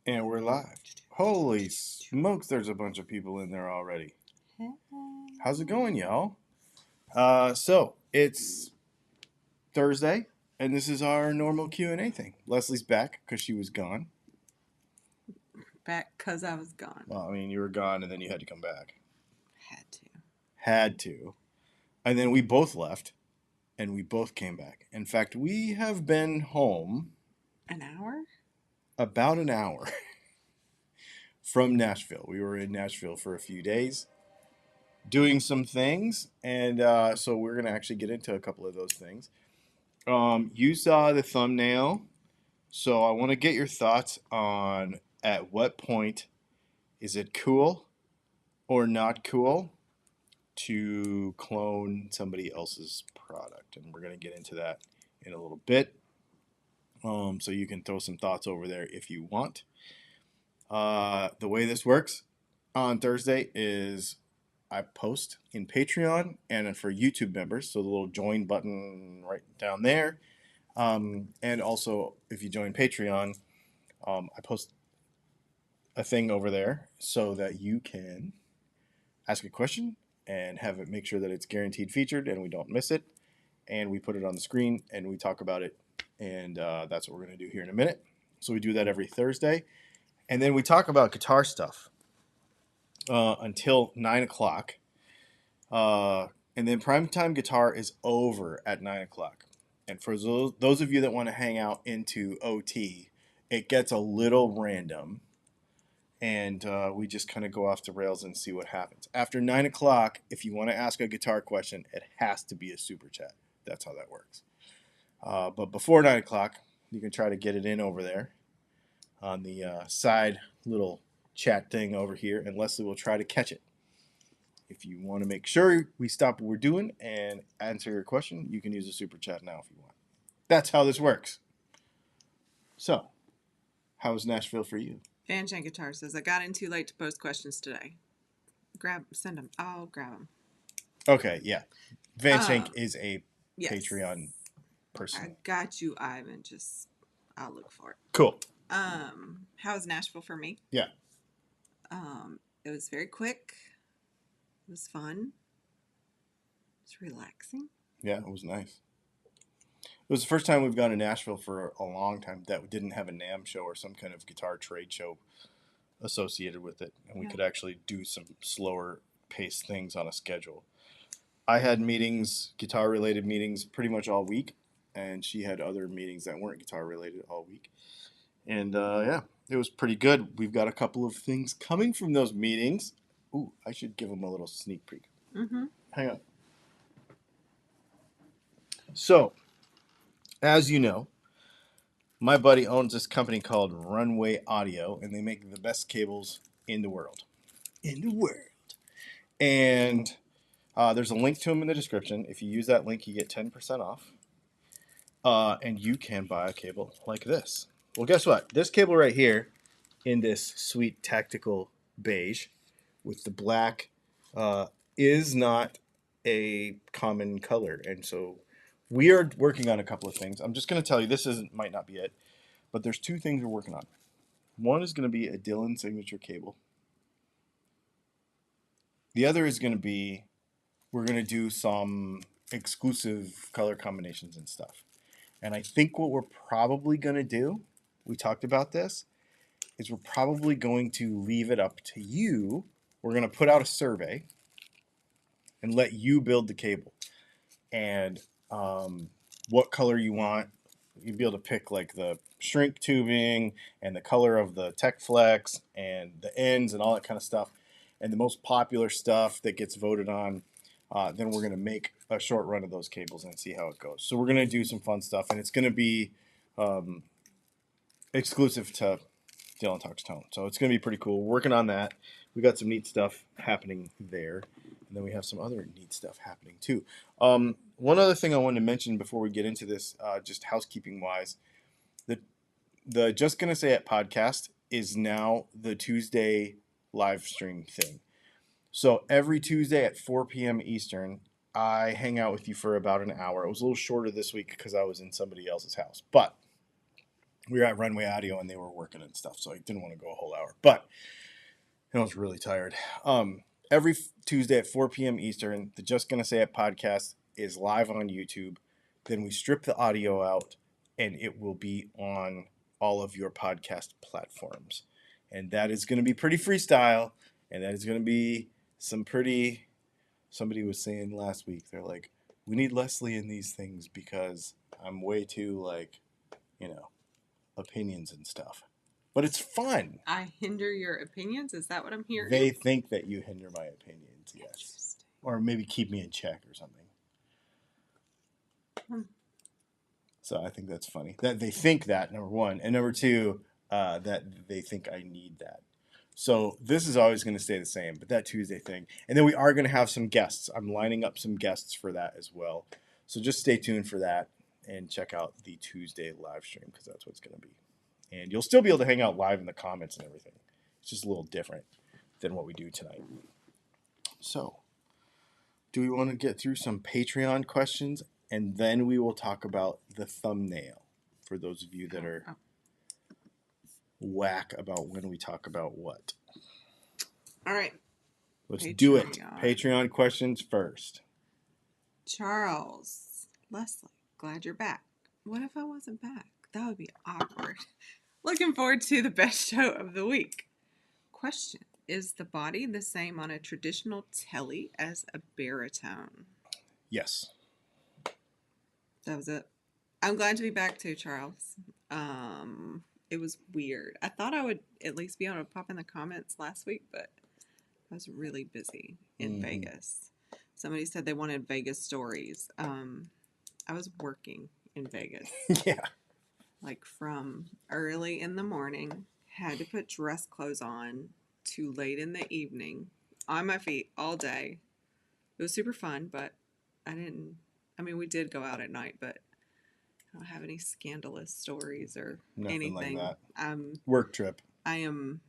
And we're live. Holy smokes, there's a bunch of people in there already. How's it going, y'all? So it's Thursday, and this is our normal Q&A thing. Leslie's back because she was gone. Back because I was gone. Well, I mean, you were gone, and then you had to come back. Had to. And then we both left, and we both came back. In fact, we have been home An hour? about an hour from Nashville. We were in Nashville for a few days doing some things, and so we're going to actually get into a couple of those things. You saw the thumbnail, so I want to get your thoughts on at what point is it cool or not cool to clone somebody else's product, and we're going to get into that in a little bit. So you can throw some thoughts over there if you want. The way this works on Thursday is I post in Patreon and for YouTube members, so the little join button right down there. And also, if you join Patreon, I post a thing over there so that you can ask a question and have it make sure that it's guaranteed featured and we don't miss it. And we put it on the screen and we talk about it. And that's what we're going to do here in a minute. So we do that every Thursday. And then we talk about guitar stuff until 9 o'clock. And then Primetime Guitar is over at 9 o'clock. And for those of you that want to hang out into OT, it gets a little random. And we just kind of go off the rails and see what happens. After 9 o'clock, if you want to ask a guitar question, it has to be a super chat. That's how that works. But before 9 o'clock, you can try to get it in over there on the side little chat thing over here, and Leslie will try to catch it. If you want to make sure we stop what we're doing and answer your question, you can use a super chat now if you want. That's how this works. So, how was Nashville for you? Van Guitar says, I got in too late to post questions today. Send them. I'll grab them. Okay, yeah. Van Shank is a Yes. Patreon person. I got you, Ivan. I'll look for it. Cool. How was Nashville for me? Yeah. It was very quick. It was fun. It was relaxing. Yeah, it was nice. It was the first time we've gone to Nashville for a long time that didn't have a NAMM show or some kind of guitar trade show associated with it. And we could actually do some slower paced things on a schedule. I had meetings, guitar related meetings, pretty much all week. And she had other meetings that weren't guitar related all week. And yeah, it was pretty good. We've got a couple of things coming from those meetings. Ooh, I should give them a little sneak peek. Mm-hmm. Hang on. So, as you know, my buddy owns this company called Runway Audio, and they make the best cables in the world. And there's a link to them in the description. If you use that link, you get 10% off. And you can buy a cable like this. Well, guess what? This cable right here in this sweet tactical beige with the black is not a common color. And so we are working on a couple of things. I'm just going to tell you, this might not be it, but there's two things we're working on. One is going to be a Dylan signature cable. The other is going to be, we're going to do some exclusive color combinations and stuff. And I think what we're probably going to do, we talked about this, is we're probably going to leave it up to you. We're going to put out a survey and let you build the cable. And what color you want. You'll be able to pick like the shrink tubing and the color of the Tech Flex and the ends and all that kind of stuff. And the most popular stuff that gets voted on, then we're going to make a short run of those cables and see how it goes. So we're going to do some fun stuff, and it's going to be exclusive to Dylan Talks Tone. So it's going to be pretty cool. We're working on that. We got some neat stuff happening there. And then we have some other neat stuff happening too. One other thing I wanted to mention before we get into this, just housekeeping wise, the Just Gonna Say It podcast is now the Tuesday live stream thing. So every Tuesday at 4 p.m. Eastern, I hang out with you for about an hour. It was a little shorter this week because I was in somebody else's house. But we were at Runway Audio and they were working and stuff, so I didn't want to go a whole hour. But I was really tired. Every Tuesday at 4 p.m. Eastern, the Just Gonna Say It podcast is live on YouTube. Then we strip the audio out, and it will be on all of your podcast platforms. And that is going to be pretty freestyle, and that is going to be some pretty. Somebody was saying last week, they're like, we need Leslie in these things because I'm way too, like, opinions and stuff. But it's fun. I hinder your opinions? Is that what I'm hearing? They think that you hinder my opinions, yes. Or maybe keep me in check or something. So I think that's funny. That they think that, number one. And number two, that they think I need that. So this is always going to stay the same, but that Tuesday thing. And then we are going to have some guests. I'm lining up some guests for that as well. So just stay tuned for that and check out the Tuesday live stream because that's what it's going to be. And you'll still be able to hang out live in the comments and everything. It's just a little different than what we do tonight. So, do we want to get through some Patreon questions? And then we will talk about the thumbnail for those of you that are whack about when we talk about what. All right. Let's do it. Patreon questions first. Charles, Leslie, glad you're back. What if I wasn't back? That would be awkward. Looking forward to the best show of the week. Question. Is the body the same on a traditional telly as a baritone? Yes. That was it. I'm glad to be back too, Charles. It was weird. I thought I would at least be able to pop in the comments last week, but I was really busy in Vegas. Somebody said they wanted Vegas stories. I was working in Vegas. Yeah. Like from early in the morning, had to put dress clothes on, to late in the evening, on my feet all day. It was super fun, but we did go out at night, but I don't have any scandalous stories or nothing anything. Like that. Work trip. I am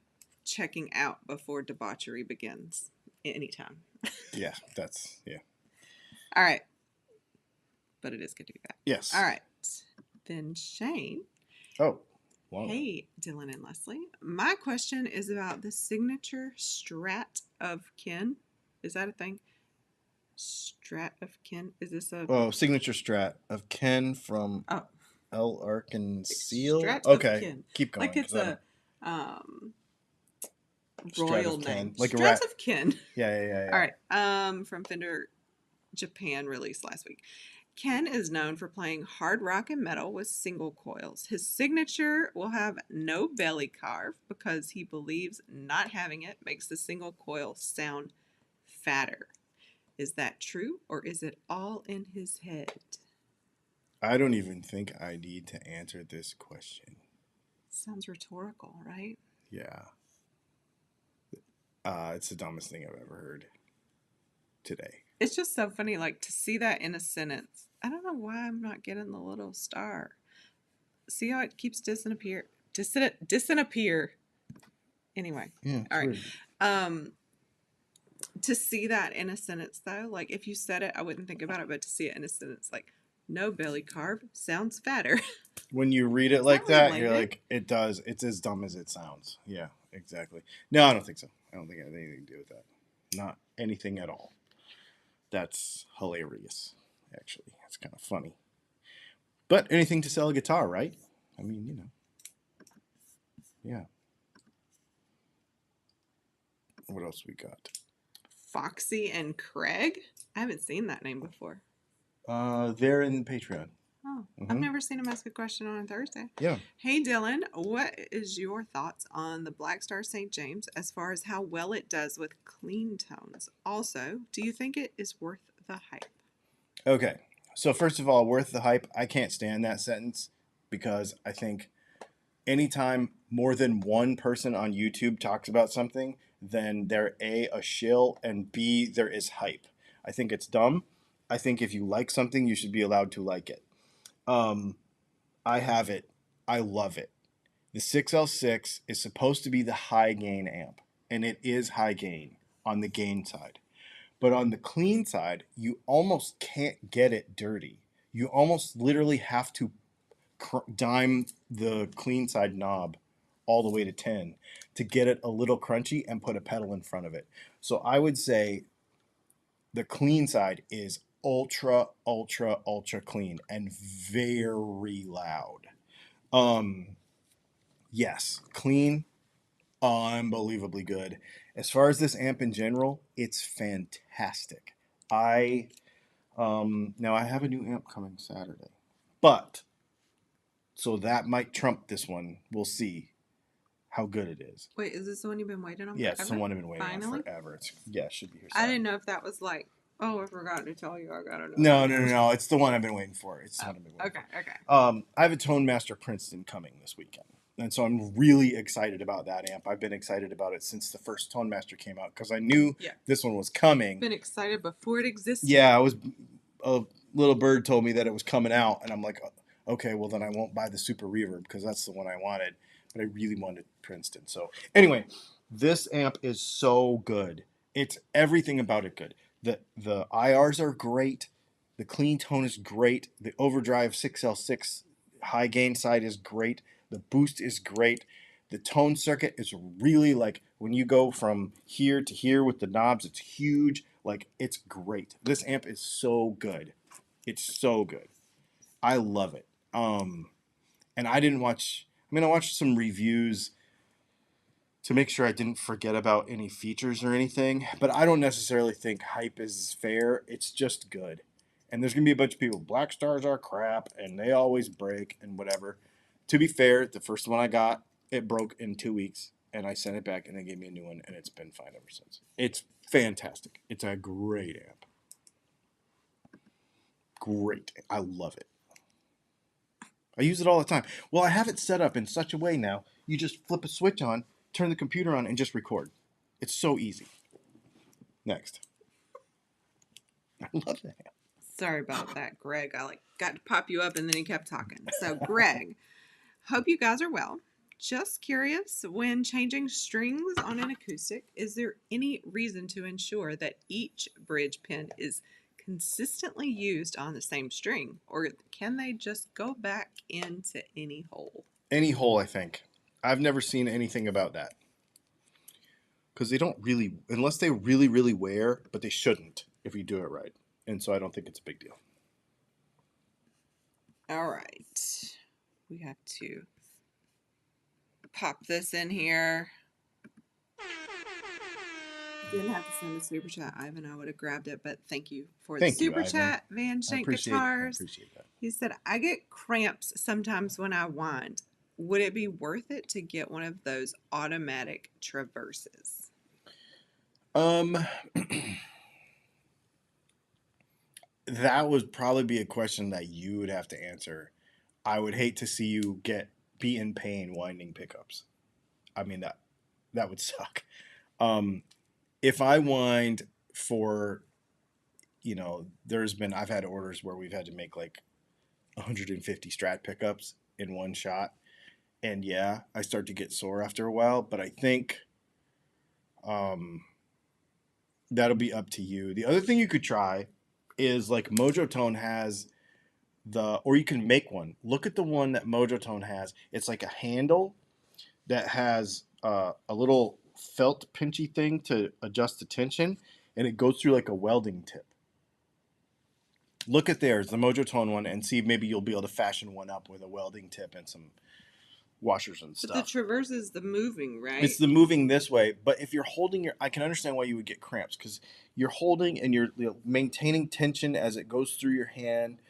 checking out before debauchery begins anytime. Yeah. All right. But it is good to be back. Yes. All right. Then Shane. Oh. Wow. Hey, Dylan and Leslie. My question is about the signature strat of kin. Is that a thing? Strat of kin? Is this a... Oh, signature strat of Ken from El Arkan Seal? Strat okay. Of kin. Keep going. Like it's a royal name. Like Strat a rat. of kin. Yeah. All right. From Fender Japan, released last week. Ken is known for playing hard rock and metal with single coils. His signature will have no belly carve because he believes not having it makes the single coil sound fatter. Is that true, or is it all in his head? I don't even think I need to answer this question. Sounds rhetorical, right? Yeah. It's the dumbest thing I've ever heard today. It's just so funny, like, to see that in a sentence. I don't know why I'm not getting the little star. See how it keeps disappear? Anyway. Yeah. All right. To see that in a sentence, though, like, if you said it, I wouldn't think about it, but to see it in a sentence, like, no belly carve sounds fatter. When you read it like that, you're like, it does. It's as dumb as it sounds. Yeah, exactly. No, I don't think so. I don't think it has anything to do with that. Not anything at all. That's hilarious, actually. That's kind of funny. But anything to sell a guitar, right? I mean, Yeah. What else we got? Foxy and Craig? I haven't seen that name before. They're in Patreon. Oh, I've never seen him ask a question on a Thursday. Yeah. Hey, Dylan, what is your thoughts on the Black Star St. James as far as how well it does with clean tones? Also, do you think it is worth the hype? Okay. So first of all, worth the hype. I can't stand that sentence because I think anytime more than one person on YouTube talks about something, then they're A, a shill, and B, there is hype. I think it's dumb. I think if you like something, you should be allowed to like it. I have it. I love it. The 6L6 is supposed to be the high gain amp, and it is high gain on the gain side. But on the clean side, you almost can't get it dirty. You almost literally have to dime the clean side knob all the way to 10 to get it a little crunchy and put a pedal in front of it. So I would say the clean side is ultra, ultra, ultra clean and very loud. Yes, clean, unbelievably good. As far as this amp in general, it's fantastic. Now I have a new amp coming Saturday, but so that might trump this one. We'll see how good it is. Wait, is this the one you've been waiting on Yeah, forever? it's the one I've been waiting Finally? on forever. It should be here I Saturday. didn't know if that was like, oh, I forgot to tell you I got it. No. It's the one I've been waiting for. It's the one I've been waiting for. Okay. I have a Tone Master Princeton coming this weekend. And so I'm really excited about that amp. I've been excited about it since the first Tone Master came out because I knew this one was coming. Been excited before it existed. Yeah, a little bird told me that it was coming out, and I'm like, okay, well then I won't buy the Super Reverb because that's the one I wanted. But I really wanted Princeton. So anyway, this amp is so good. It's everything about it good. The IRs are great. The clean tone is great. The overdrive 6L6 high gain side is great. The boost is great. The tone circuit is really like when you go from here to here with the knobs, it's huge. Like, it's great. This amp is so good. It's so good. I love it. And I watched some reviews to make sure I didn't forget about any features or anything, but I don't necessarily think hype is fair. It's just good. And there's going to be a bunch of people, Black Stars are crap, and they always break, and whatever. To be fair, the first one I got, it broke in 2 weeks, and I sent it back, and they gave me a new one, and it's been fine ever since. It's fantastic. It's a great amp. Great. I love it. I use it all the time. Well, I have it set up in such a way now, you just flip a switch on, turn the computer on, and just record. It's so easy. Next. I love that amp. Sorry about that, Greg. I got to pop you up and then he kept talking. So, Greg, hope you guys are well. Just curious, when changing strings on an acoustic, is there any reason to ensure that each bridge pin is consistently used on the same string, or can they just go back into any hole? Any hole, I think. I've never seen anything about that. Because they don't really, unless they really, really wear, but they shouldn't if you do it right. And so I don't think it's a big deal. All right. We have to pop this in here. Didn't have to send a super chat, Ivan. I would have grabbed it, but thank you for the super chat, Van Shank Guitars. I appreciate that. He said, I get cramps sometimes when I wind. Would it be worth it to get one of those automatic traverses? That would probably be a question that you would have to answer. I would hate to see you be in pain winding pickups. I mean, that would suck. If I wind for, I've had orders where we've had to make like 150 Strat pickups in one shot. And yeah, I start to get sore after a while, but I think that'll be up to you. The other thing you could try is like Mojo Tone has or you can make one. Look at the one that Mojo Tone has. It's like a handle that has a little felt pinchy thing to adjust the tension, and it goes through like a welding tip. Look at theirs, the Mojo Tone one, and see if maybe you'll be able to fashion one up with a welding tip and some washers and stuff. But the traverse is the moving, right? It's the moving this way, but if you're holding I can understand why you would get cramps, because you're holding and you're maintaining tension as it goes through your hand,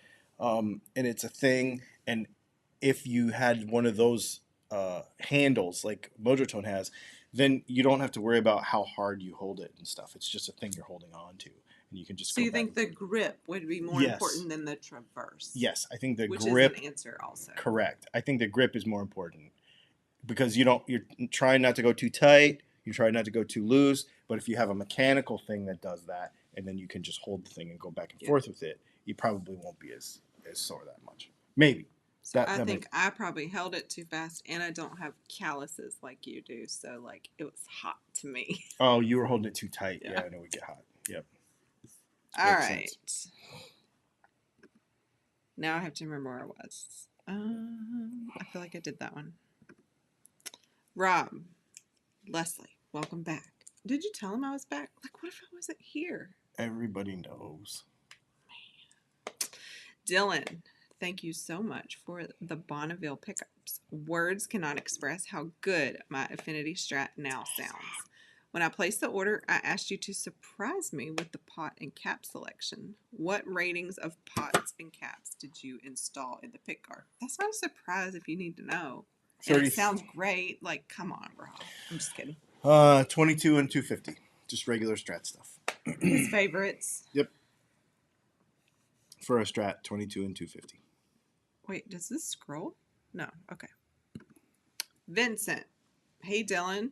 and it's a thing. And if you had one of those handles like Mojo Tone has, then you don't have to worry about how hard you hold it and stuff. It's just a thing you're holding on to, and you can just. So you think the grip would be more important than the traverse? Yes, I think the grip. Which is an answer also. Correct. I think the grip is more important because you're trying not to go too tight. You're trying not to go too loose. But if you have a mechanical thing that does that, and then you can just hold the thing and go back and forth with it, you probably won't be as sore that much. Maybe. So I think I probably held it too fast, and I don't have calluses like you do, so like it was hot to me. Oh, you were holding it too tight. Yeah, I know we get hot. Yep. All right. Now I have to remember where I was. I feel like I did that one. Rob, Leslie, welcome back. Did you tell him I was back? Like, what if I wasn't here? Everybody knows. Dylan, thank you so much for the Bonneville pickups. Words cannot express how good my Affinity Strat now sounds. When I placed the order, I asked you to surprise me with the pot and cap selection. What ratings of pots and caps did you install in the pick guard? That's not a surprise if you need to know. And it sounds great. Like, come on, bro. I'm just kidding. 22 and 250. Just regular Strat stuff. His favorites. Yep. For a Strat, 22 and 250. Wait, does this scroll? No. Okay. Vincent. Hey, Dylan.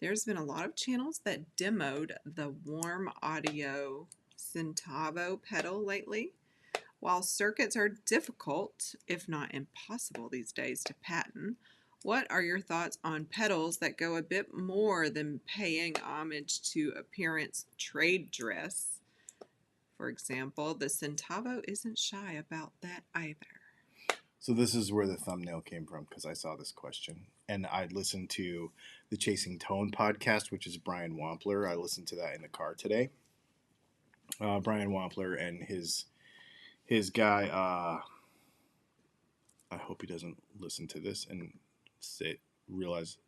There's been a lot of channels that demoed the Warm Audio Centavo pedal lately. While circuits are difficult, if not impossible these days to patent, what are your thoughts on pedals that go a bit more than paying homage to appearance trade dress? For example, the Centavo isn't shy about that either. So this is where the thumbnail came from, because I saw this question. And I listened to the Chasing Tone podcast, which is Brian Wampler. I listened to that in the car today. Brian Wampler and his guy, I hope he doesn't listen to this and realize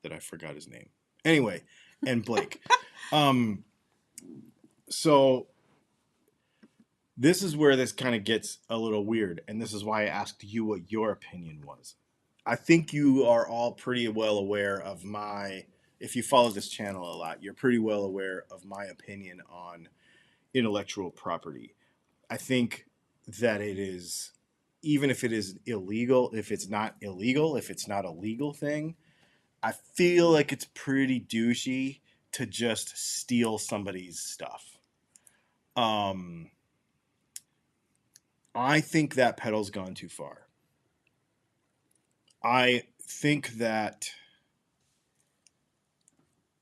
that I forgot his name. Anyway, and Blake. So this is where this kind of gets a little weird, and this is why I asked you what your opinion was. I think you are all pretty well aware of if you follow this channel a lot, you're pretty well aware of my opinion on intellectual property. I think that it is, even if it is illegal, if it's not illegal, if it's not a legal thing, I feel like it's pretty douchey to just steal somebody's stuff. I think that pedal's gone too far. I think that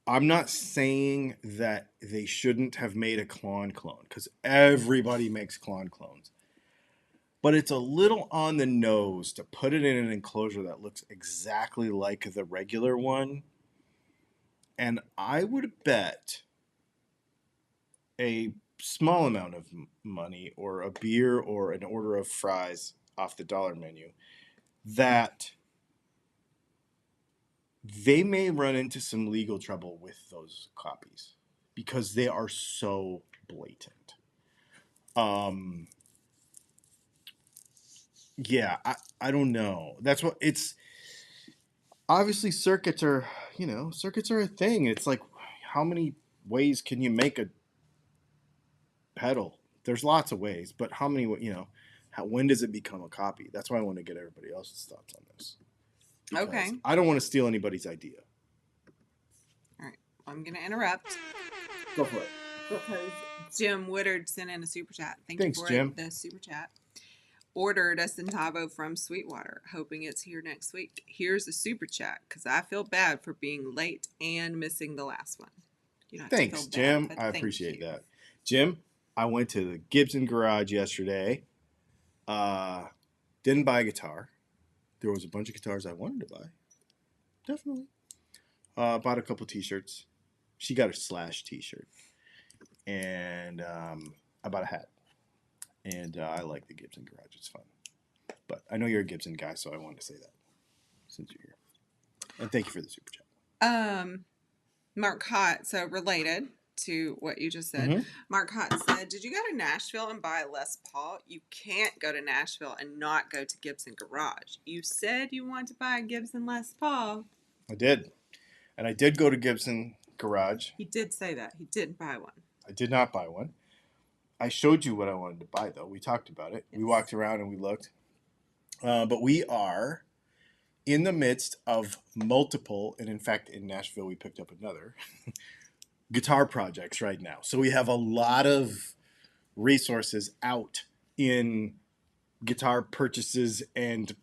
I'm not saying that they shouldn't have made a clone, because everybody makes clones. But it's a little on the nose to put it in an enclosure that looks exactly like the regular one. And I would bet a small amount of money, or a beer, or an order of fries off the dollar menu, that they may run into some legal trouble with those copies because they are so blatant. Yeah, I don't know. That's what it's. Obviously, circuits are a thing. It's like, how many ways can you make a pedal? There's lots of ways, but how many? When does it become a copy? That's why I want to get everybody else's thoughts on this. Okay. I don't want to steal anybody's idea. All right. I'm going to interrupt. Go for it. Because Jim Woodard sent in a super chat. Thanks, you for Jim. The super chat. Ordered a Centavo from Sweetwater, hoping it's here next week. Here's a super chat, because I feel bad for being late and missing the last one. Thanks, Jim. I appreciate that. Jim, I went to the Gibson garage yesterday. Didn't buy a guitar. There was a bunch of guitars I wanted to buy. Definitely. Bought a couple t-shirts. She got a Slash t-shirt. And I bought a hat. And I like the Gibson garage. It's fun. But I know you're a Gibson guy, so I wanted to say that since you're here. And thank you for the super chat. Mark Hott, so related to what you just said. Mm-hmm. Mark Hott said, did you go to Nashville and buy a Les Paul? You can't go to Nashville and not go to Gibson Garage. You said you wanted to buy a Gibson Les Paul. I did. And I did go to Gibson Garage. He did say that. He didn't buy one. I did not buy one. I showed you what I wanted to buy, though. We talked about it. Yes. We walked around and we looked. But we are in the midst of multiple, and in fact, in Nashville, we picked up another, guitar projects right now. So we have a lot of resources out in guitar purchases and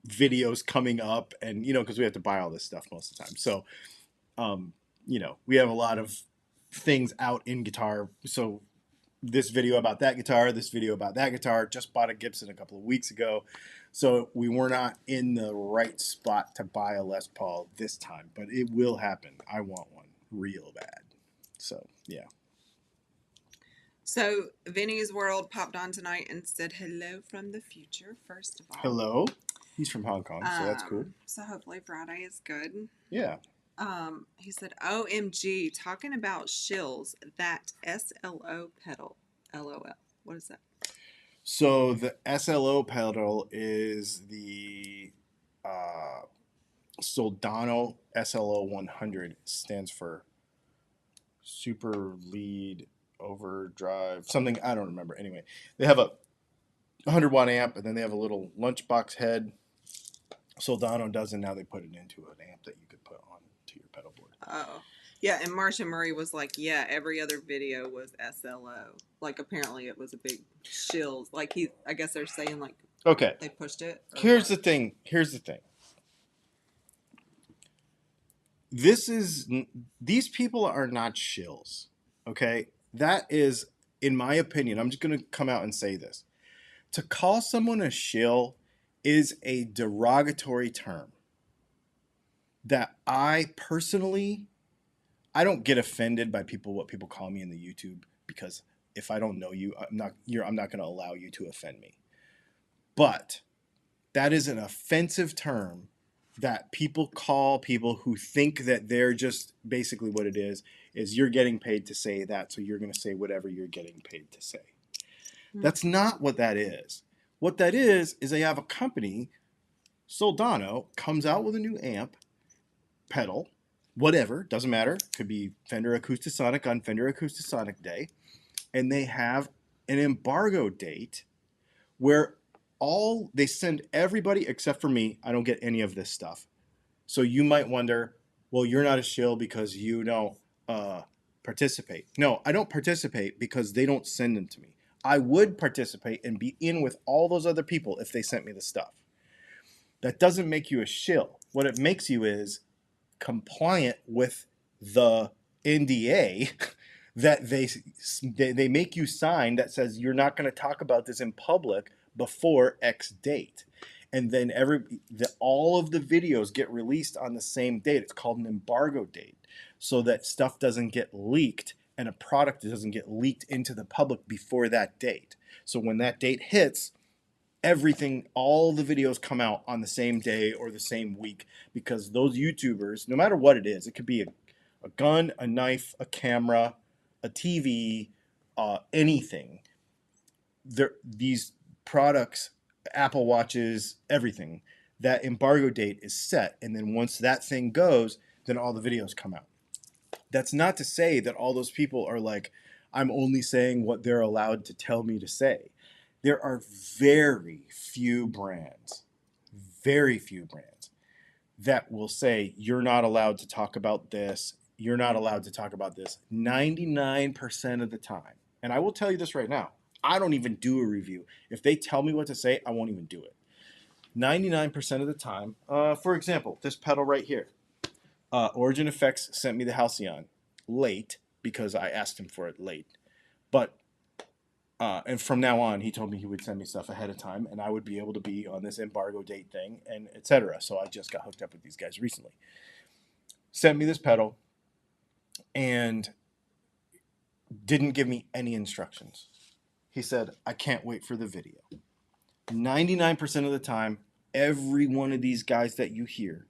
videos coming up, and, because we have to buy all this stuff most of the time. So, we have a lot of things out in guitar. So this video about that guitar, this video about that guitar. Just bought a Gibson a couple of weeks ago. So we were not in the right spot to buy a Les Paul this time, but it will happen. I want one real bad. So, yeah. So Vinny's World popped on tonight and said hello from the future, first of all. Hello. He's from Hong Kong, so that's cool. So hopefully Friday is good. Yeah. He said, OMG, talking about shills, that SLO pedal. LOL. What is that? So the SLO pedal is the Soldano SLO 100. Stands for Super Lead Overdrive, something, I don't remember. Anyway, they have a 100-watt amp, and then they have a little lunchbox head. Soldano does, and now they put it into an amp that you could put on to your pedal board. Oh. Yeah, and Marsha Murray was like, yeah, every other video was SLO. Like, apparently it was a big shills. Like, I guess they're saying, like, okay, they pushed it. Here's the thing. These people are not shills, okay? That is, in my opinion, I'm just going to come out and say this. To call someone a shill is a derogatory term that I personally, I don't get offended by what people call me in the YouTube, because if I don't know you, I'm not going to allow you to offend me. But that is an offensive term that people call people who think that they're just, basically what it is you're getting paid to say that, so you're going to say whatever you're getting paid to say. Mm-hmm. That's not what that is. What that is they have a company, Soldano, comes out with a new amp, pedal, whatever, doesn't matter. Could be Fender Acoustasonic on Fender Acoustasonic Day. And they have an embargo date where they send everybody except for me. I don't get any of this stuff. So you might wonder, well, you're not a shill because you don't participate. No, I don't participate because they don't send them to me. I would participate and be in with all those other people if they sent me the stuff. That doesn't make you a shill. What it makes you is compliant with the NDA that they make you sign that says you're not going to talk about this in public before X date. And then all of the videos get released on the same date. It's called an embargo date, so that stuff doesn't get leaked and a product doesn't get leaked into the public before that date. So when that date hits, all the videos come out on the same day or the same week, because those YouTubers, no matter what it is, it could be a gun, a knife, a camera, a TV, anything. These products, Apple Watches, everything, that embargo date is set. And then once that thing goes, then all the videos come out. That's not to say that all those people are like, I'm only saying what they're allowed to tell me to say. There are very few brands that will say, you're not allowed to talk about this. You're not allowed to talk about this 99% of the time. And I will tell you this right now. I don't even do a review. If they tell me what to say, I won't even do it. 99% of the time. For example, this pedal right here. Origin Effects sent me the Halcyon late because I asked him for it late. But and from now on, he told me he would send me stuff ahead of time, and I would be able to be on this embargo date thing, and etc. So I just got hooked up with these guys recently. Sent me this pedal, and didn't give me any instructions. He said, I can't wait for the video. 99% of the time, every one of these guys that you hear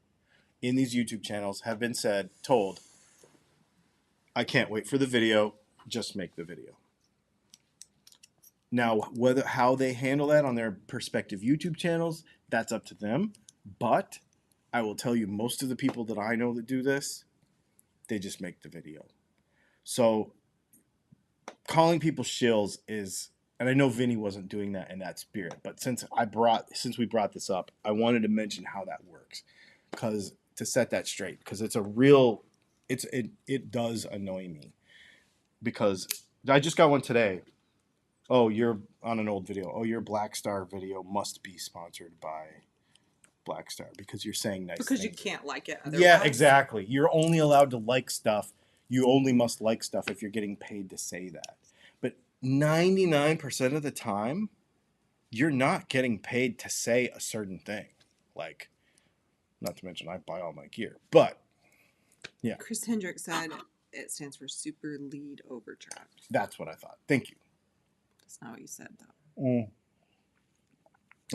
in these YouTube channels have been told, I can't wait for the video, just make the video. Now, how they handle that on their respective YouTube channels, that's up to them. But I will tell you, most of the people that I know that do this, they just make the video. So calling people shills is, and I know Vinny wasn't doing that in that spirit, but since we brought this up, I wanted to mention how that works, to set that straight, because it's it does annoy me, because I just got one today. Oh, you're on an old video. Oh, your Black Star video must be sponsored by Black Star because you're saying nice things. Because you can't like it otherwise. Yeah, exactly. You're only allowed to like stuff. You only must like stuff if you're getting paid to say that. But 99% of the time, you're not getting paid to say a certain thing. Like, not to mention I buy all my gear. But, yeah. Chris Hendrick said it stands for Super Lead Overdraft. That's what I thought. Thank you. That's not what you said, though.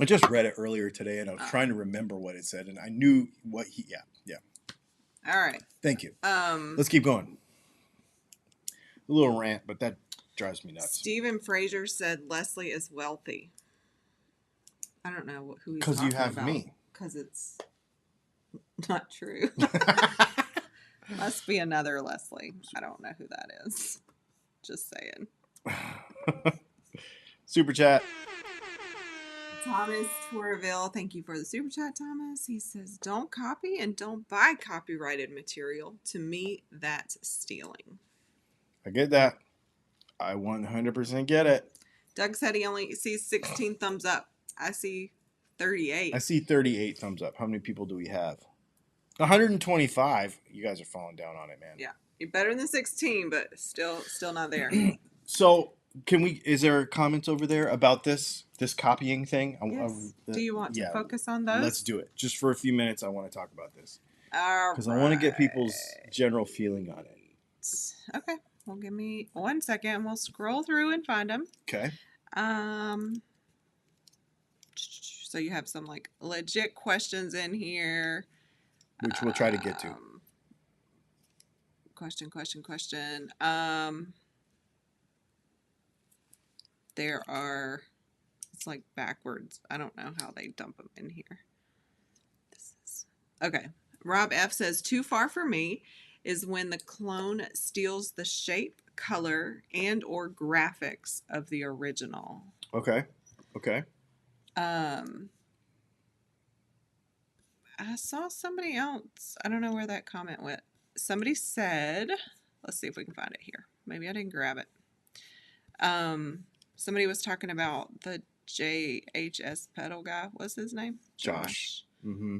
I just read it earlier today, and I was trying to remember what it said, and I knew what he... Yeah. All right. Thank you. Let's keep going. A little rant, but that drives me nuts. Stephen Fraser said Leslie is wealthy. I don't know who he's talking about. Because you have me. Because it's not true. Must be another Leslie. I don't know who that is. Just saying. Super chat. Thomas Torville, thank you for the super chat, Thomas. He says, don't copy and don't buy copyrighted material. To me, that's stealing. I get that. I 100% get it. Doug said he only sees 16 thumbs up. I see 38. I see 38 thumbs up. How many people do we have? 125. You guys are falling down on it, man. Yeah. You're better than 16, but still not there. So, is there comments over there about this copying thing? Yes. Do you want to focus on those? Let's do it. Just for a few minutes, I want to talk about this. All right. Because I want to get people's general feeling on it. Okay. Well, give me 1 second. We'll scroll through and find them. Okay. So you have some like legit questions in here. Which we'll try to get to. Question. There are, it's like backwards. I don't know how they dump them in here. Okay. Rob F says, too far for me is when the clone steals the shape, color, and or graphics of the original. Okay. I saw somebody else. I don't know where that comment went. Somebody said, let's see if we can find it here. Maybe I didn't grab it. Somebody was talking about the JHS pedal guy. What's his name? Josh. Mm-hmm.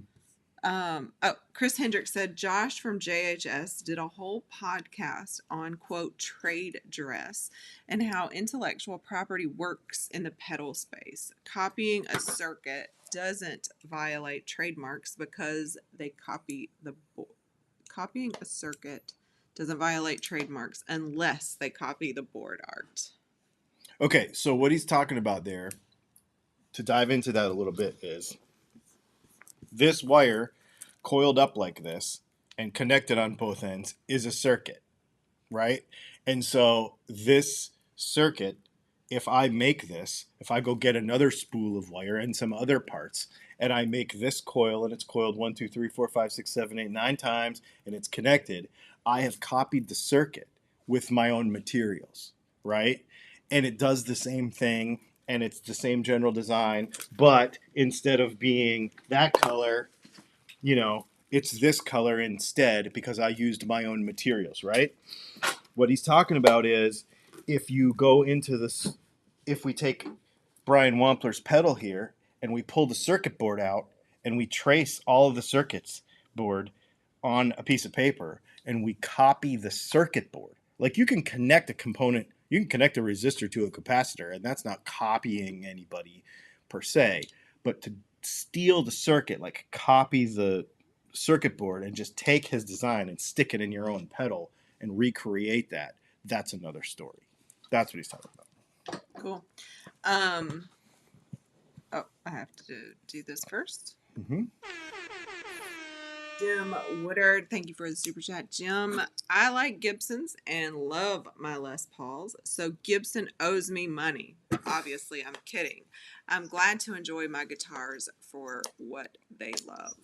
Chris Hendrick said Josh from JHS did a whole podcast on, quote, trade dress and how intellectual property works in the pedal space. Copying a circuit doesn't violate trademarks because they copy the board. Copying a circuit doesn't violate trademarks unless they copy the board art. Okay, so what he's talking about there, to dive into that a little bit, is this wire coiled up like this and connected on both ends is a circuit, right? And so this circuit, if I go get another spool of wire and some other parts, and I make this coil, and it's coiled 1, 2, 3, 4, 5, 6, 7, 8, 9 times, and it's connected, I have copied the circuit with my own materials, right? And it does the same thing, and it's the same general design, but instead of being that color, it's this color instead because I used my own materials, right? What he's talking about is if you go into this, if we take Brian Wampler's pedal here and we pull the circuit board out and we trace all of the circuits board on a piece of paper and we copy the circuit board, like you can connect a component, you can connect a resistor to a capacitor, and that's not copying anybody per se, but to steal the circuit, like copy the circuit board and just take his design and stick it in your own pedal and recreate that, that's another story. That's what he's talking about. Cool. I have to do this first. Mm-hmm. Jim Woodard, thank you for the super chat. Jim, I like Gibsons and love my Les Pauls, so Gibson owes me money. Obviously, I'm kidding. I'm glad to enjoy my guitars for what they love.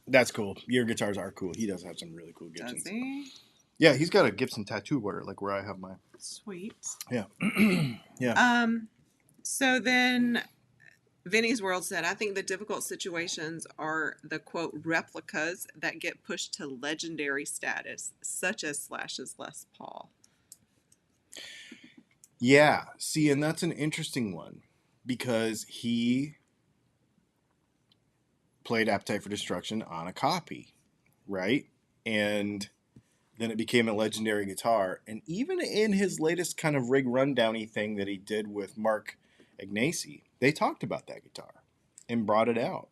That's cool. Your guitars are cool. He does have some really cool Gibsons. Does he? Yeah, he's got a Gibson tattoo where I have mine. Sweet. Yeah. Yeah. So then Vinny's World said, I think the difficult situations are the, quote, replicas that get pushed to legendary status, such as Slash's Les Paul. Yeah. See, and that's an interesting one because he played Appetite for Destruction on a copy, right? And Then it became a legendary guitar. And even in his latest kind of rig rundowny thing that he did with Mark Ignacy, they talked about that guitar and brought it out.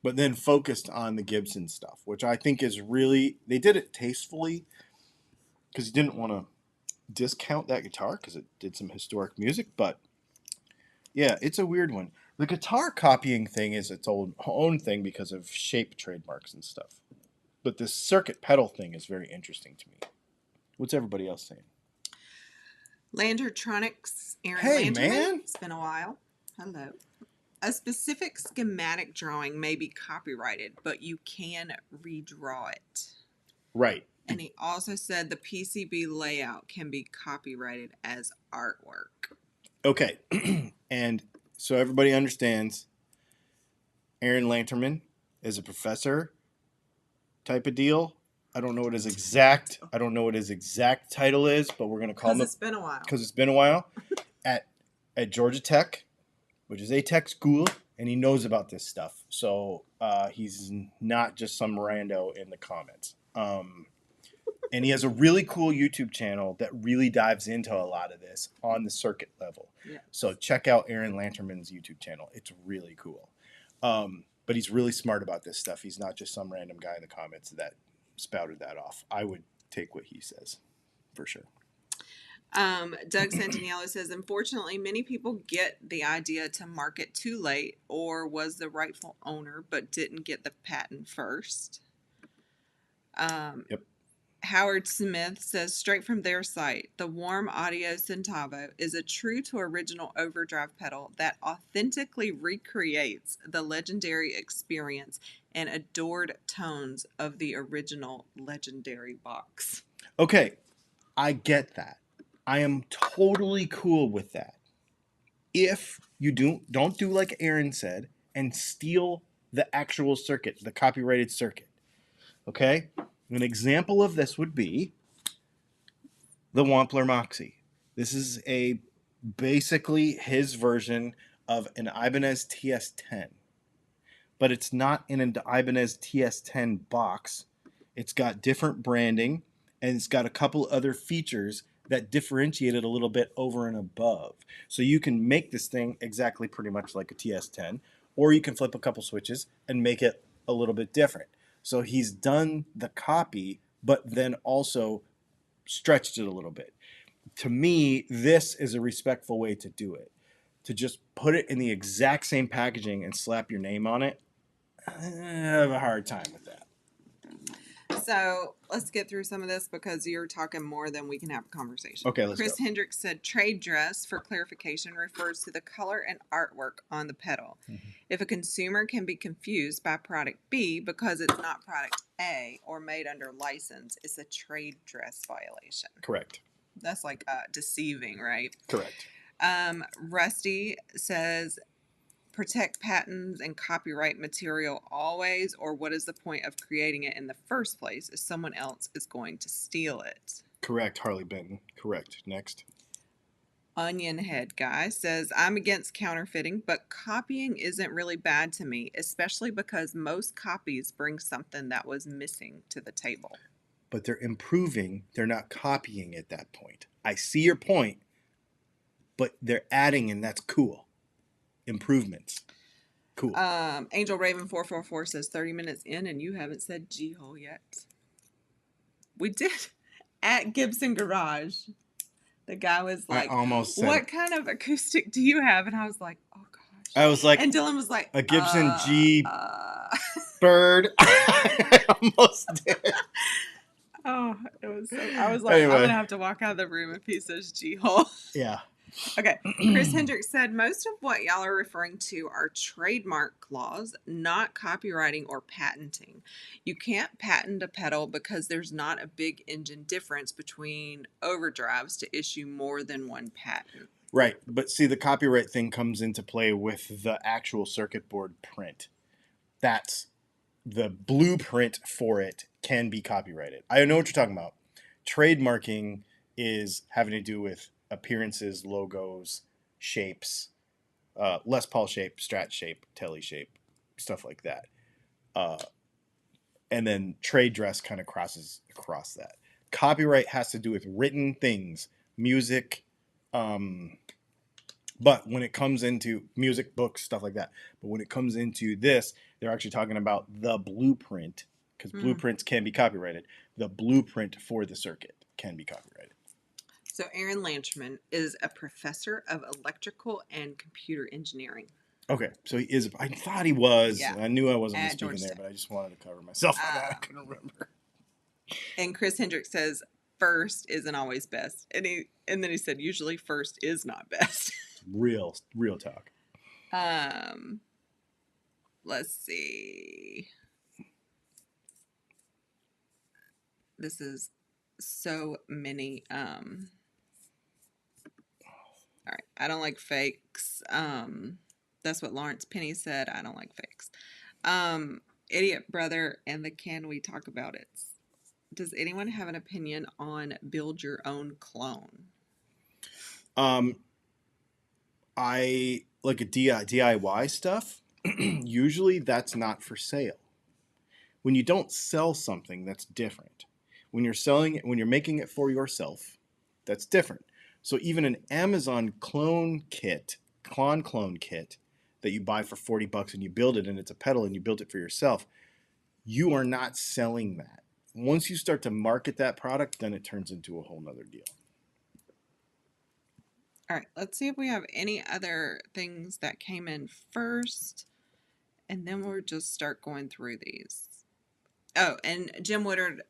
But then focused on the Gibson stuff, which I think is really, they did it tastefully because he didn't want to discount that guitar because it did some historic music. But yeah, it's a weird one. The guitar copying thing is its own thing because of shape trademarks and stuff. But this circuit pedal thing is very interesting to me. What's everybody else saying? Lantertronics, Aaron Hey, Lanterman. man. It's been a while. Hello. A specific schematic drawing may be copyrighted, but you can redraw it. Right. And he also said the PCB layout can be copyrighted as artwork. Okay. And so everybody understands Aaron Lanterman is a professor type of deal. I don't know what his exact title is, but we're going to call him. Because it's been a while. Because it's been a while. at Georgia Tech, which is a tech school, and he knows about this stuff. So he's not just some rando in the comments. And he has a really cool YouTube channel that really dives into a lot of this on the circuit level. Yeah. So check out Aaron Lanterman's YouTube channel. It's really cool. But he's really smart about this stuff. He's not just some random guy in the comments that spouted that off. I would take what he says, for sure. Doug Santaniello says, unfortunately, many people get the idea to market too late or was the rightful owner but didn't get the patent first. Yep. Howard Smith says, straight from their site, the Warm Audio Centavo is a true to original overdrive pedal that authentically recreates the legendary experience and adored tones of the original legendary box. Okay, I get that. I am totally cool with that. If you don't do like Aaron said and steal the actual circuit, the copyrighted circuit. Okay? An example of this would be the Wampler Moxie. This is basically his version of an Ibanez TS10. But it's not in an Ibanez TS10 box. It's got different branding, and it's got a couple other features that differentiate it a little bit over and above. So you can make this thing exactly pretty much like a TS10, or you can flip a couple switches and make it a little bit different. So he's done the copy, but then also stretched it a little bit. To me, this is a respectful way to do it. To just put it in the exact same packaging and slap your name on it, I have a hard time with that. So let's get through some of this because you're talking more than we can have a conversation. Okay, let's Chris go. Hendricks said trade dress, for clarification, refers to the color and artwork on the pedal. Mm-hmm. If a consumer can be confused by product B because it's not product A or made under license, it's a trade dress violation. Correct. That's like deceiving, right? Correct. Rusty says, protect patents and copyright material always, or what is the point of creating it in the first place if someone else is going to steal it? Correct, Harley Benton. Correct. Next. Onion Head Guy says, I'm against counterfeiting, but copying isn't really bad to me, especially because most copies bring something that was missing to the table. But they're improving. They're not copying at that point. I see your point, but they're adding, and that's cool. Improvements. Cool. Angel Raven 444 says 30 minutes in and you haven't said G-hole yet. We did at Gibson Garage. The guy was like, what kind of acoustic do you have? And I was like, oh gosh. I was like, and Dylan was like, a Gibson G Bird. I almost did. Oh, it was so, I was like, anyway. I'm gonna have to walk out of the room if he says G-hole. Yeah. Okay. Chris Hendricks said, most of what y'all are referring to are trademark clause, not copywriting or patenting. You can't patent a pedal because there's not a big engine difference between overdrives to issue more than one patent. Right. But see, the copyright thing comes into play with the actual circuit board print. That's the blueprint for it can be copyrighted. I know what you're talking about. Trademarking is having to do with appearances, logos, shapes, Les Paul shape, Strat shape, Telly shape, stuff like that. And then trade dress kind of crosses across that. Copyright has to do with written things, music, but when it comes into music, books, stuff like that. But when it comes into this, they're actually talking about the blueprint, because blueprints can be copyrighted. The blueprint for the circuit can be copyrighted. So Aaron Lanchman is a professor of electrical and computer engineering. Okay, so he is. I thought he was. Yeah. I knew I wasn't At speaking Georgia there, State. but I just wanted to cover myself on that. I couldn't remember. And Chris Hendricks says first isn't always best, and then he said usually first is not best. Real talk. Let's see. This is so many. All right, I don't like fakes. That's what Lawrence Penny said. I don't like fakes. Idiot Brother and the Can We Talk About It. Does anyone have an opinion on build your own clone? I like a DIY stuff. Usually that's not for sale. When you don't sell something, that's different. When you're selling it, when you're making it for yourself, that's different. So even an Amazon clone kit that you buy for $40 and you build it and it's a pedal and you build it for yourself, you are not selling that. Once you start to market that product, then it turns into a whole nother deal. All right, let's see if we have any other things that came in first, and then we'll just start going through these. Oh, and Jim Woodard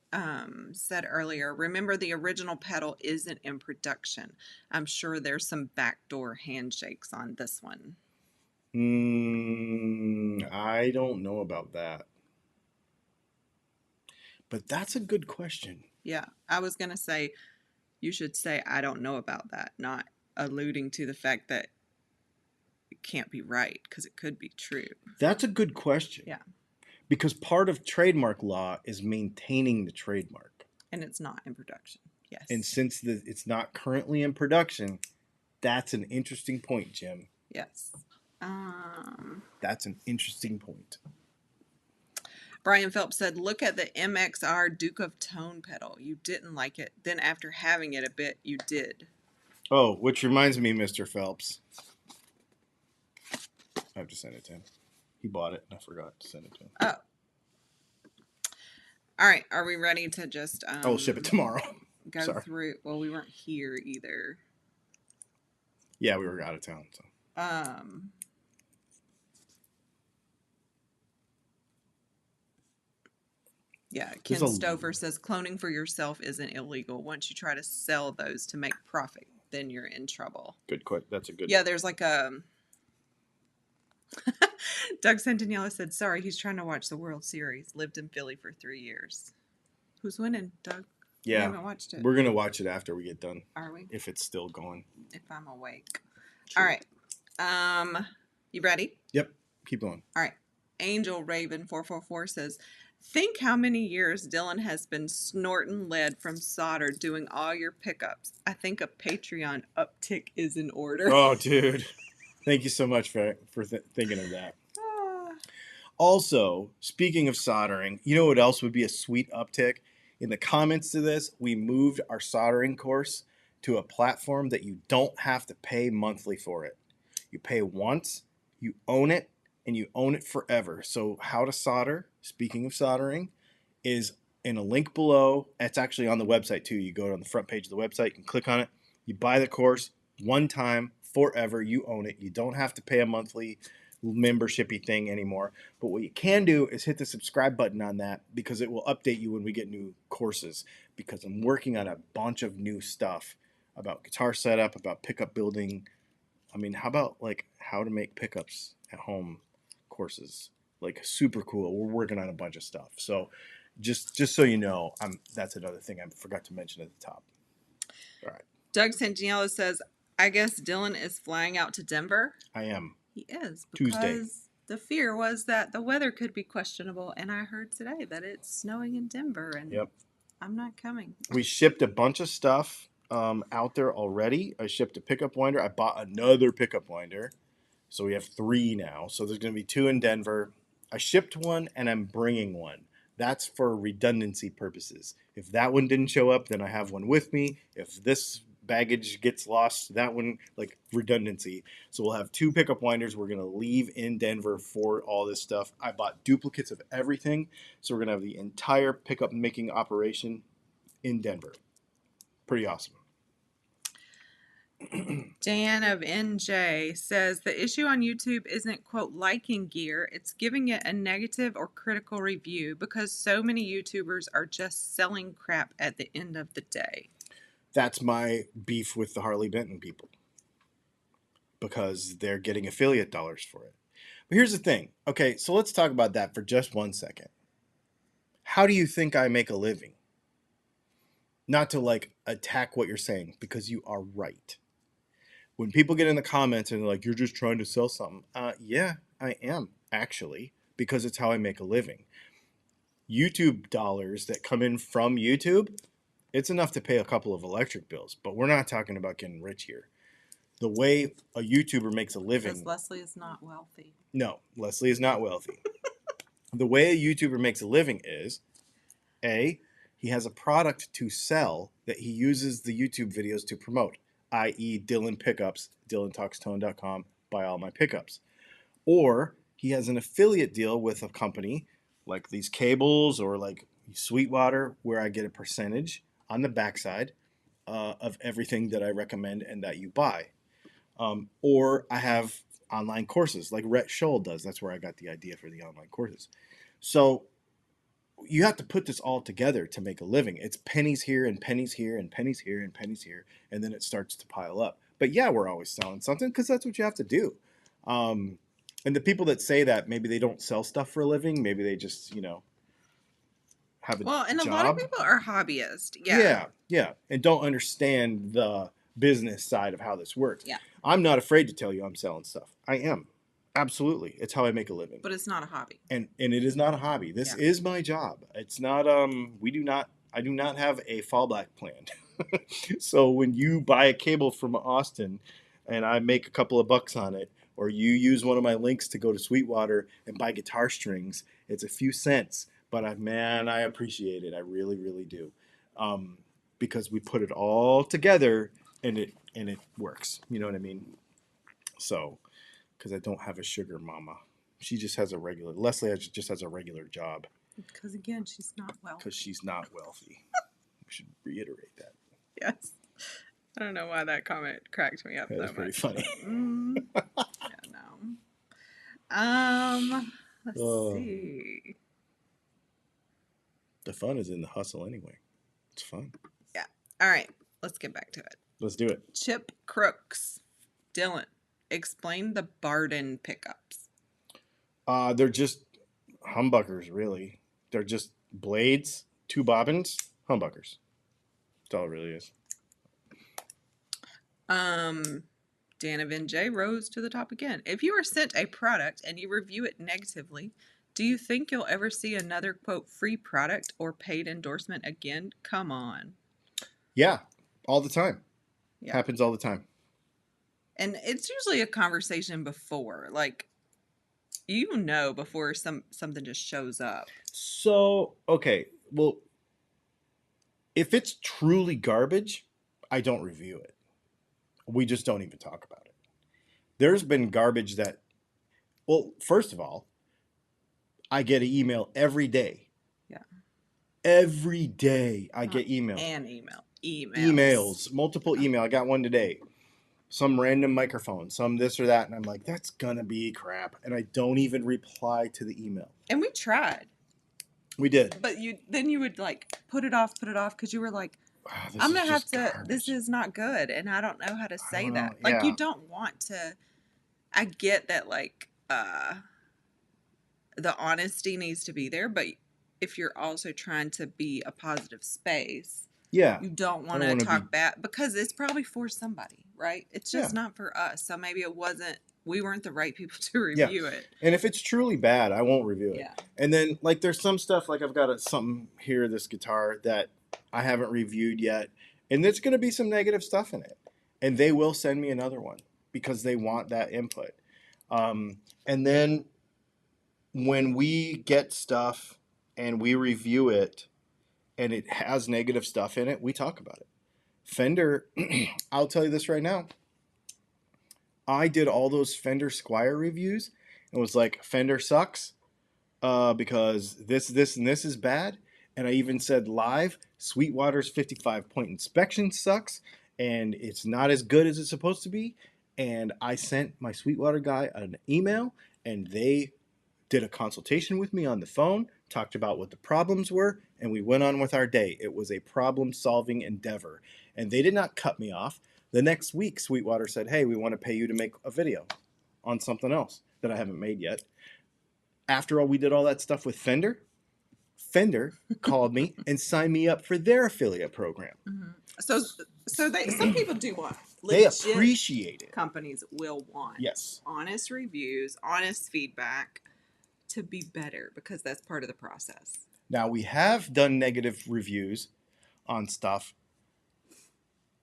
said earlier, remember the original pedal isn't in production. I'm sure there's some backdoor handshakes on this one. I don't know about that. But that's a good question. Yeah, I was going to say, you should say, I don't know about that, not alluding to the fact that it can't be right, because it could be true. That's a good question. Yeah. Because part of trademark law is maintaining the trademark. And it's not in production. Yes. And since it's not currently in production, that's an interesting point, Jim. Yes. That's an interesting point. Brian Phelps said, look at the MXR Duke of Tone pedal. You didn't like it. Then after having it a bit, you did. Oh, which reminds me, Mr. Phelps. I have to send it to him. He bought it, and I forgot to send it to him. Oh. All right. Are we ready to just... I'll ship it tomorrow. Go through... Well, we weren't here either. Yeah, we were out of town. So. Yeah, Ken Stouffer says cloning for yourself isn't illegal. Once you try to sell those to make profit, then you're in trouble. Good question. That's a good... Yeah, there's like a... Doug Santanello said, sorry, he's trying to watch the World Series. Lived in Philly for 3 years. Who's winning, Doug? Yeah. We haven't watched it. We're going to watch it after we get done. Are we? If it's still going. If I'm awake. Sure. All right. You ready? Yep. Keep going. All right. Angel Raven 444 says, think how many years Dylan has been snorting lead from solder doing all your pickups. I think a Patreon uptick is in order. Oh, dude. Thank you so much for thinking of that. Also, speaking of soldering, you know what else would be a sweet uptick? In the comments to this, we moved our soldering course to a platform that you don't have to pay monthly for it. You pay once, you own it, and you own it forever. So how to solder, speaking of soldering, is in a link below. It's actually on the website too. You go on the front page of the website, you can click on it, you buy the course one time, forever, you own it. You don't have to pay a monthly membershipy thing anymore. But what you can do is hit the subscribe button on that, because it will update you when we get new courses, because I'm working on a bunch of new stuff about guitar setup, about pickup building. I mean, how about like how to make pickups at home courses? Like super cool. We're working on a bunch of stuff. So just so you know, that's another thing I forgot to mention at the top. All right. Doug Santiello says, I guess Dylan is flying out to Denver. I am. He is, because Tuesday. The fear was that the weather could be questionable, and I heard today that it's snowing in Denver, and yep. I'm not coming. We shipped a bunch of stuff out there already. I shipped a pickup winder. I bought another pickup winder, so we have 3 now. So there's going to be 2 in Denver. I shipped one, and I'm bringing one. That's for redundancy purposes. If that one didn't show up, then I have one with me. If this baggage gets lost, that one, like redundancy. So we'll have 2 pickup winders. We're going to leave in Denver for all this stuff. I bought duplicates of everything. So we're going to have the entire pickup making operation in Denver. Pretty awesome. Dan of NJ says the issue on YouTube isn't, quote, liking gear. It's giving it a negative or critical review because so many YouTubers are just selling crap at the end of the day. That's my beef with the Harley Benton people, because they're getting affiliate dollars for it. But here's the thing. Okay, so let's talk about that for just 1 second. How do you think I make a living? Not to like attack what you're saying, because you are right. When people get in the comments and they're like, you're just trying to sell something. Yeah, I am actually, because it's how I make a living. YouTube dollars that come in from YouTube, it's enough to pay a couple of electric bills, but we're not talking about getting rich here. The way a YouTuber makes a living. Because Leslie is not wealthy. No, Leslie is not wealthy. The way a YouTuber makes a living is, A, he has a product to sell that he uses the YouTube videos to promote, i.e. Dylan Pickups, DylanTalksTone.com, buy all my pickups. Or he has an affiliate deal with a company like these cables or like Sweetwater, where I get a percentage on the backside of everything that I recommend and that you buy. Or I have online courses like Rhett Scholl does. That's where I got the idea for the online courses. So you have to put this all together to make a living. It's pennies here and pennies here and pennies here and pennies here, and then it starts to pile up. But yeah, we're always selling something because that's what you have to do. And the people that say that, maybe they don't sell stuff for a living. Maybe they just, have a Well, and job. a lot of people are hobbyists. Yeah. Yeah. And don't understand the business side of how this works. Yeah. I'm not afraid to tell you I'm selling stuff. I am. Absolutely. It's how I make a living. But it's not a hobby. And it is not a hobby. This is my job. It's not I do not have a fallback plan. So when you buy a cable from Austin and I make a couple of bucks on it, or you use one of my links to go to Sweetwater and buy guitar strings, it's a few cents, but I appreciate it. I really, really do. Because we put it all together and it works. You know what I mean? So, because I don't have a sugar mama. She just has Leslie just has a regular job. Because again, she's not wealthy. Because she's not wealthy. We should reiterate that. Yes. I don't know why that comment cracked me up That was so pretty much. funny. Yeah, no. Let's see. The fun is in the hustle anyway. It's fun. Yeah. All right. Let's get back to it. Let's do it. Chip Crooks. Dylan, explain the Barden pickups. They're just humbuckers, really. They're just blades, 2 bobbins, humbuckers. That's all it really is. Dan of NJ rose to the top again. If you are sent a product and you review it negatively, do you think you'll ever see another, quote, free product or paid endorsement again? Come on. Yeah, all the time. Yeah. Happens all the time. And it's usually a conversation before, like, before something just shows up. So, okay, well, if it's truly garbage, I don't review it. We just don't even talk about it. There's been garbage that, well, first of all, I get an email every day. Yeah. Every day I get emails. And emails. Emails. Multiple email. I got one today. Some random microphone, some this or that. And I'm like, that's going to be crap. And I don't even reply to the email. And we tried. We did. But you would like put it off because you were like, I'm going to have to, garbage. This is not good. And I don't know how to say that. Like, yeah. You don't want to, I get that, like, the honesty needs to be there. But if you're also trying to be a positive space, yeah, you don't want to talk bad because it's probably for somebody, right? It's just not for us. So maybe we weren't the right people to review it. And if it's truly bad, I won't review it. Yeah. And then, like, there's some stuff, like I've got something here, this guitar that I haven't reviewed yet, and there's going to be some negative stuff in it. And they will send me another one because they want that input. And then when we get stuff and we review it and it has negative stuff in it, we talk about it. Fender, I'll tell you this right now. I did all those Fender Squire reviews and was like, Fender sucks because this, and this is bad. And I even said live, Sweetwater's 55-point inspection sucks and it's not as good as it's supposed to be. And I sent my Sweetwater guy an email and they did a consultation with me on the phone, talked about what the problems were, and we went on with our day. It was a problem-solving endeavor. And they did not cut me off. The next week, Sweetwater said, hey, we want to pay you to make a video on something else that I haven't made yet. After all, we did all that stuff with Fender. Fender called me and signed me up for their affiliate program. Mm-hmm. So some people do want They appreciate it. Companies will want honest reviews, honest feedback to be better because that's part of the process. Now, we have done negative reviews on stuff,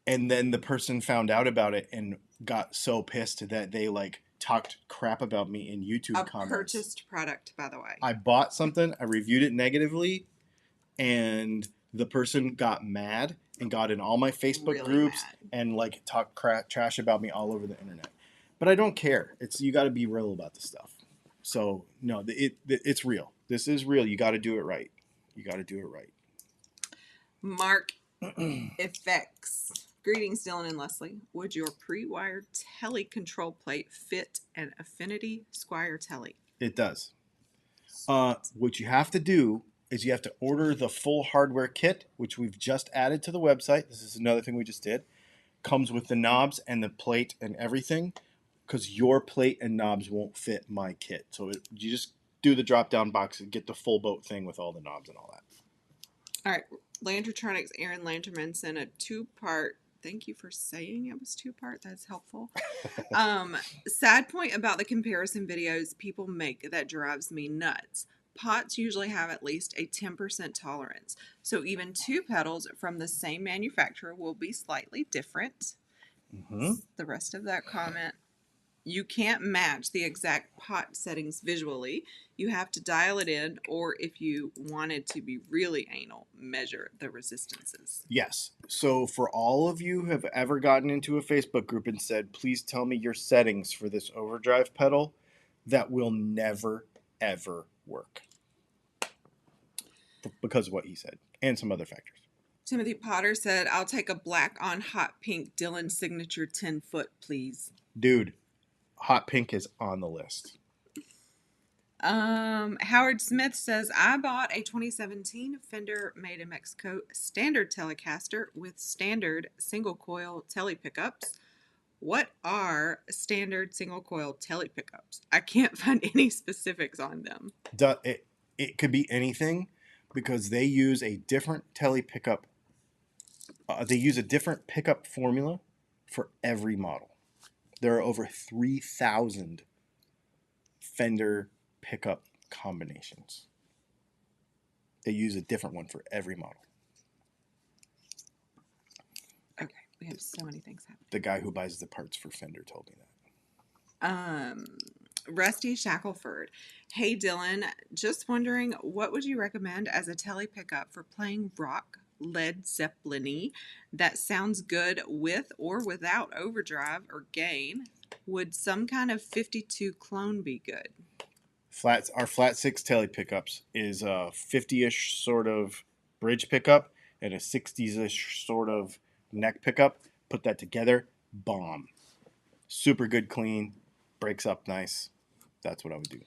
and then the person found out about it and got so pissed that they like talked crap about me in YouTube comments. A purchased product, by the way. I bought something, I reviewed it negatively, and the person got mad and got in all my Facebook groups and like talked trash about me all over the internet. But I don't care. You got to be real about this stuff. So no, it's real. This is real. You got to do it right. You got to do it right. Mark Effects. Greetings, Dylan and Leslie. Would your pre-wired tele control plate fit an Affinity Squire tele? It does. What you have to do is you have to order the full hardware kit, which we've just added to the website. This is another thing we just did. Comes with the knobs and the plate and everything, because your plate and knobs won't fit my kit. So you just do the drop-down box and get the full boat thing with all the knobs and all that. All right. Lantertronics Aaron Lanterman sent a 2-part. Thank you for saying it was 2-part. That's helpful. Sad point about the comparison videos people make that drives me nuts. Pots usually have at least a 10% tolerance. So even 2 pedals from the same manufacturer will be slightly different. Mm-hmm. The rest of that comment. You can't match the exact pot settings visually. You have to dial it in, or if you wanted to be really anal, measure the resistances. Yes. So for all of you who have ever gotten into a Facebook group and said, please tell me your settings for this overdrive pedal, that will never, ever work. Because of what he said, and some other factors. Timothy Potter said, I'll take a black on hot pink Dylan signature 10-foot, please. Dude. Hot pink is on the list. Howard Smith says, I bought a 2017 Fender made in Mexico standard Telecaster with standard single coil tele pickups. What are standard single coil tele pickups? I can't find any specifics on them. It could be anything because they use a different tele pickup. They use a different pickup formula for every model. There are over 3,000 Fender pickup combinations. They use a different one for every model. Okay, we have so many things happening. The guy who buys the parts for Fender told me that. Rusty Shackelford. Hey, Dylan, just wondering, what would you recommend as a tele pickup for playing rock Led Zeppelin-y that sounds good with or without overdrive or gain? Would some kind of 52 clone be good? Our flat 6 tele pickups is a 50-ish sort of bridge pickup and a 60s-ish sort of neck pickup. Put that together, bomb. Super good clean, breaks up nice. That's what I would do.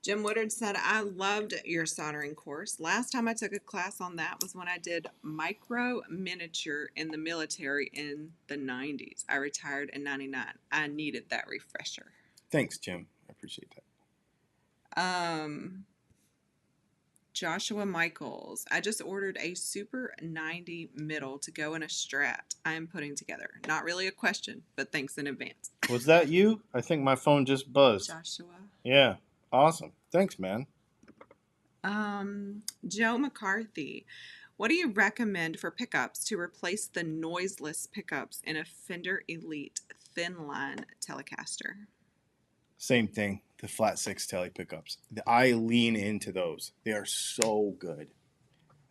Jim Woodard said, I loved your soldering course. Last time I took a class on that was when I did micro miniature in the military in the 90s. I retired in 99. I needed that refresher. Thanks, Jim. I appreciate that. Joshua Michaels. I just ordered a Super 90 middle to go in a Strat I am putting together. Not really a question, but thanks in advance. Was that you? I think my phone just buzzed. Joshua. Yeah. Awesome. Thanks, man. Joe McCarthy. What do you recommend for pickups to replace the noiseless pickups in a Fender Elite thin line Telecaster? Same thing. the flat 6 telly pickups. I lean into those. They are so good.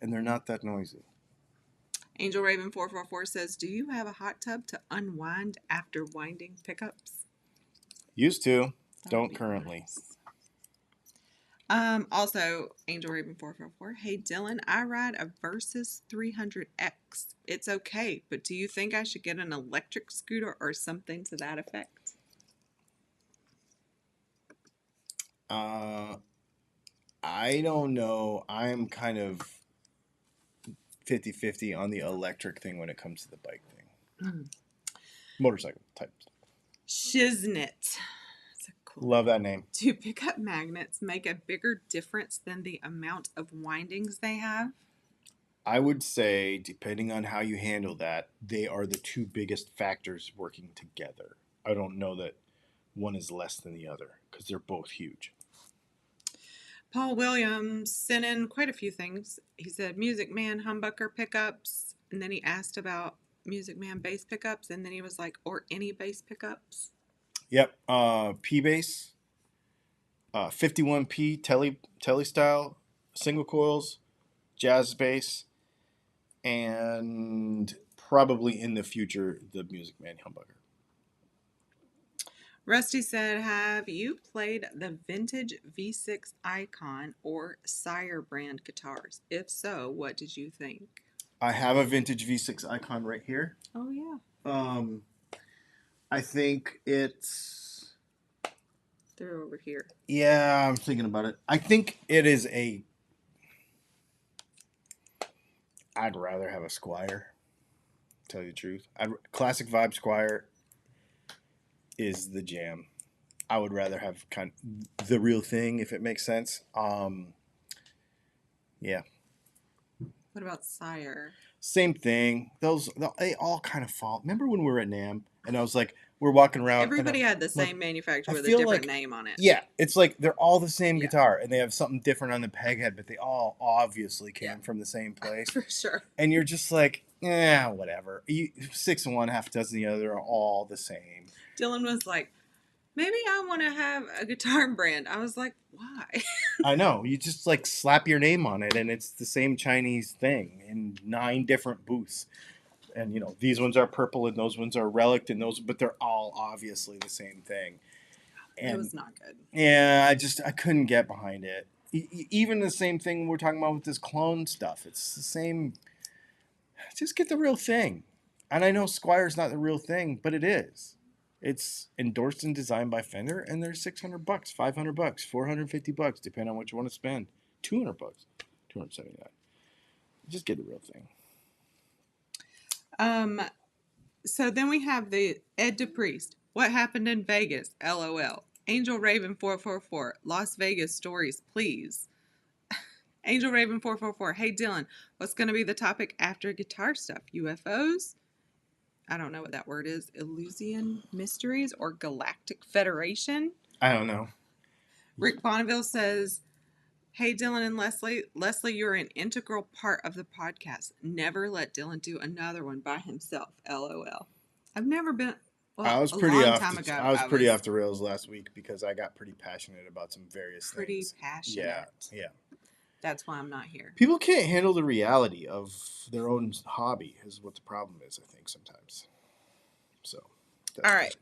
And they're not that noisy. Angel Raven 444 says, "Do you have a hot tub to unwind after winding pickups?" Used to. That would Don't be currently. nice. Also, Angel Raven 444, "Hey Dylan, I ride a Versys 300X. It's okay, but do you think I should get an electric scooter or something to that effect?" I don't know. I'm kind of 50-50 on the electric thing when it comes to the bike thing. Motorcycle type. Shiznit. That's a cool Love that name. Do pickup magnets make a bigger difference than the amount of windings they have? I would say, depending on how you handle that, they are the two biggest factors working together. I don't know that one is less than the other because they're both huge. Paul Williams sent in quite a few things. He said Music Man humbucker pickups, and then he asked about Music Man bass pickups, and then he was like, or any bass pickups. Yep. P-Bass, 51P telly style, single coils, jazz bass, and probably in the future, the Music Man humbucker. Rusty said, "Have you played the vintage V6 Icon or Sire brand guitars? If so, what did you think?" I have a vintage V6 Icon right here. Oh, yeah. I think it's... They're over here. Yeah, I'm thinking about it. I think it is a... I'd rather have a Squire, to tell you the truth. Classic Vibe Squire is the jam. I would rather have kind of the real thing, if it makes sense. Yeah. What about Sire? Same thing. They all kind of fall. Remember when we were at NAMM and I was like, we're walking around. Everybody had the same manufacturer with a feel different like- name on it. Yeah, it's like they're all the same Yeah. guitar and they have something different on the peg head, but they all obviously came Yeah. from the same place. For sure. And you're just like, whatever. 6 and one, half a dozen the other are all the same. Dylan was like, "Maybe I want to have a guitar brand." I was like, "Why?" I know. You just like slap your name on it and it's the same Chinese thing in 9 different booths. And these ones are purple and those ones are relic and those, but they're all obviously the same thing. And It was not good. yeah, I couldn't get behind it. Even the same thing we're talking about with this clone stuff. It's the same. Just get the real thing. And I know Squire's not the real thing, but it is. It's endorsed and designed by Fender, and they're $600, $500, $450, depending on what you want to spend. $200, $279. Just get the real thing. So then we have the Ed DePriest. "What happened in Vegas? LOL. Angel Raven 444. Las Vegas stories, please." Angel Raven 444. "Hey Dylan, what's going to be the topic after guitar stuff? UFOs? I don't know what that word is. Illusion Mysteries or Galactic Federation?" I don't know. Rick Bonneville says, "Hey Dylan and Leslie. Leslie, you're an integral part of the podcast. Never let Dylan do another one by himself. LOL." I've never been. Well, I was a pretty long off. time ago. I was pretty off the rails last week because I got pretty passionate about some various Pretty things. passionate. Yeah. That's why I'm not here. People can't handle the reality of their own hobby. Is what the problem is. I think sometimes. So. All right.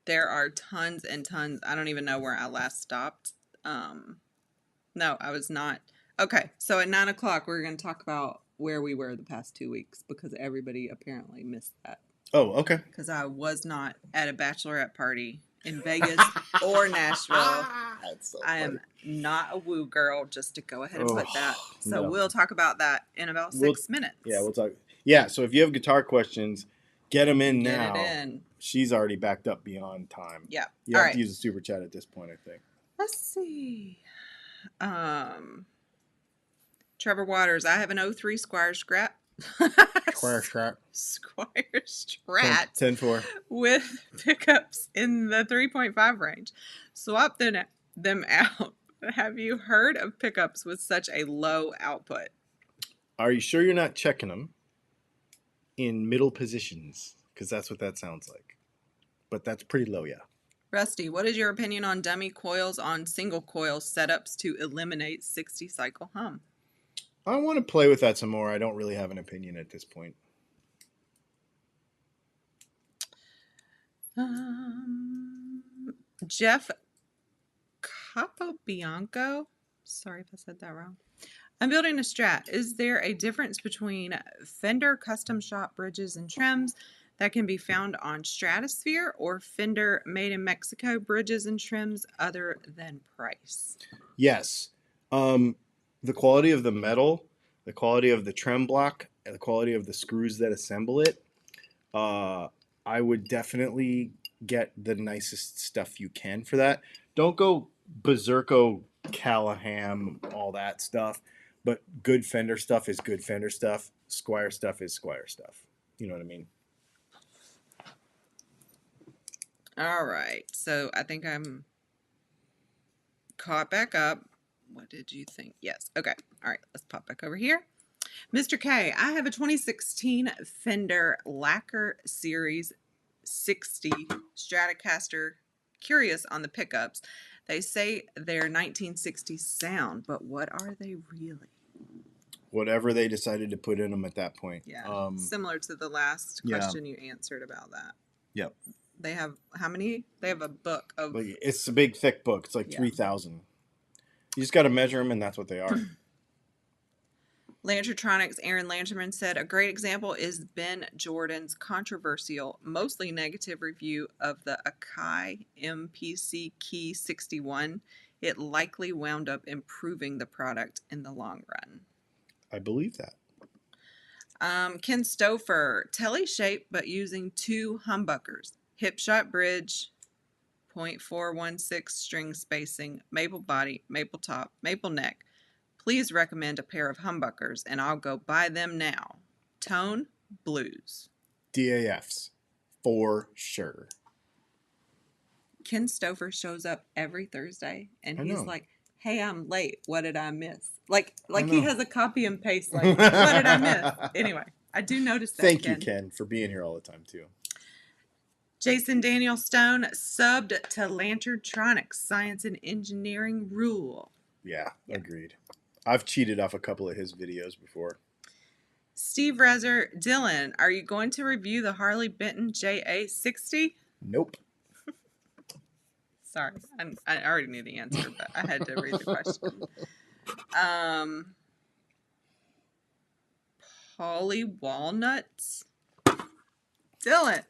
There are tons and tons. I don't even know where I last stopped. No, I was not. Okay, so at 9 o'clock, we're going to talk about where we were the past 2 weeks because everybody apparently missed that. Oh, okay. Because I was not at a bachelorette party in Vegas or Nashville. That's so I am not a woo girl, just to go ahead and put that. So no. we'll talk about that in about 6 minutes. Yeah, we'll talk. Yeah, so if you have guitar questions, get them in now. Get it in. She's already backed up beyond time. Yeah. You have to use a super chat at this point, I think. Let's see. Trevor Waters, "I have an 03 Squire Strat. Squire Strat. Squire Strat 10-4. with pickups in the 3.5 range. Swap them out. Have you heard of pickups with such a low output?" Are you sure you're not checking them in middle positions? Because that's what that sounds like. but that's pretty low, yeah. Rusty, what is your opinion on dummy coils on single coil setups to eliminate 60 cycle hum? I want to play with that some more. I don't really have an opinion at this point. Jeff Capobianco. Sorry if I said that wrong. I'm building a Strat. Is there a difference between Fender custom shop bridges and trims that can be found on Stratosphere or Fender made in Mexico bridges and trims other than price? Yes. The quality of the metal, the quality of the trem block, and the quality of the screws that assemble it, I would definitely get the nicest stuff you can for that. Don't go berserko Callahan, all that stuff. But good Fender stuff is good Fender stuff. Squire stuff is Squire stuff. You know what I mean? All right. So I think I'm caught back up. What did you think? Yes. Okay. All right. Let's pop back over here. Mr. K, I have a 2016 Fender Lacquer Series 60 Stratocaster. Curious on the pickups. They say they're 1960s sound, but what are they really? Whatever they decided to put in them at that point. Yeah. Similar to the last question you answered about that. Yep. They have how many? They have a book of. Like, it's a big, thick book. It's like 3,000. You just got to measure them, and that's what they are. Lantertronics Aaron Lanterman said, a great example is Ben Jordan's controversial, mostly negative review of the Akai MPC Key 61. It likely wound up improving the product in the long run. I believe that. Ken Stouffer, telly shape, but using 2 humbuckers. Hip shot bridge, 0.416 string spacing, maple body, maple top, maple neck. Please recommend a pair of humbuckers, and I'll go buy them now. Tone, blues. DAFs, for sure. Ken Stouffer shows up every Thursday, and he's like, hey, I'm late. What did I miss? Like he has a copy and paste, like, what did I miss? Anyway, I do notice that, Thank you, Ken, for being here all the time, too. Jason Daniel Stone subbed to Lantertronics Science and Engineering Rule. Yeah, agreed. I've cheated off a couple of his videos before. Steve Rezer, Dylan, are you going to review the Harley Benton JA60? Nope. Sorry, I already knew the answer, but I had to read the question. Polly Walnuts. Dylan,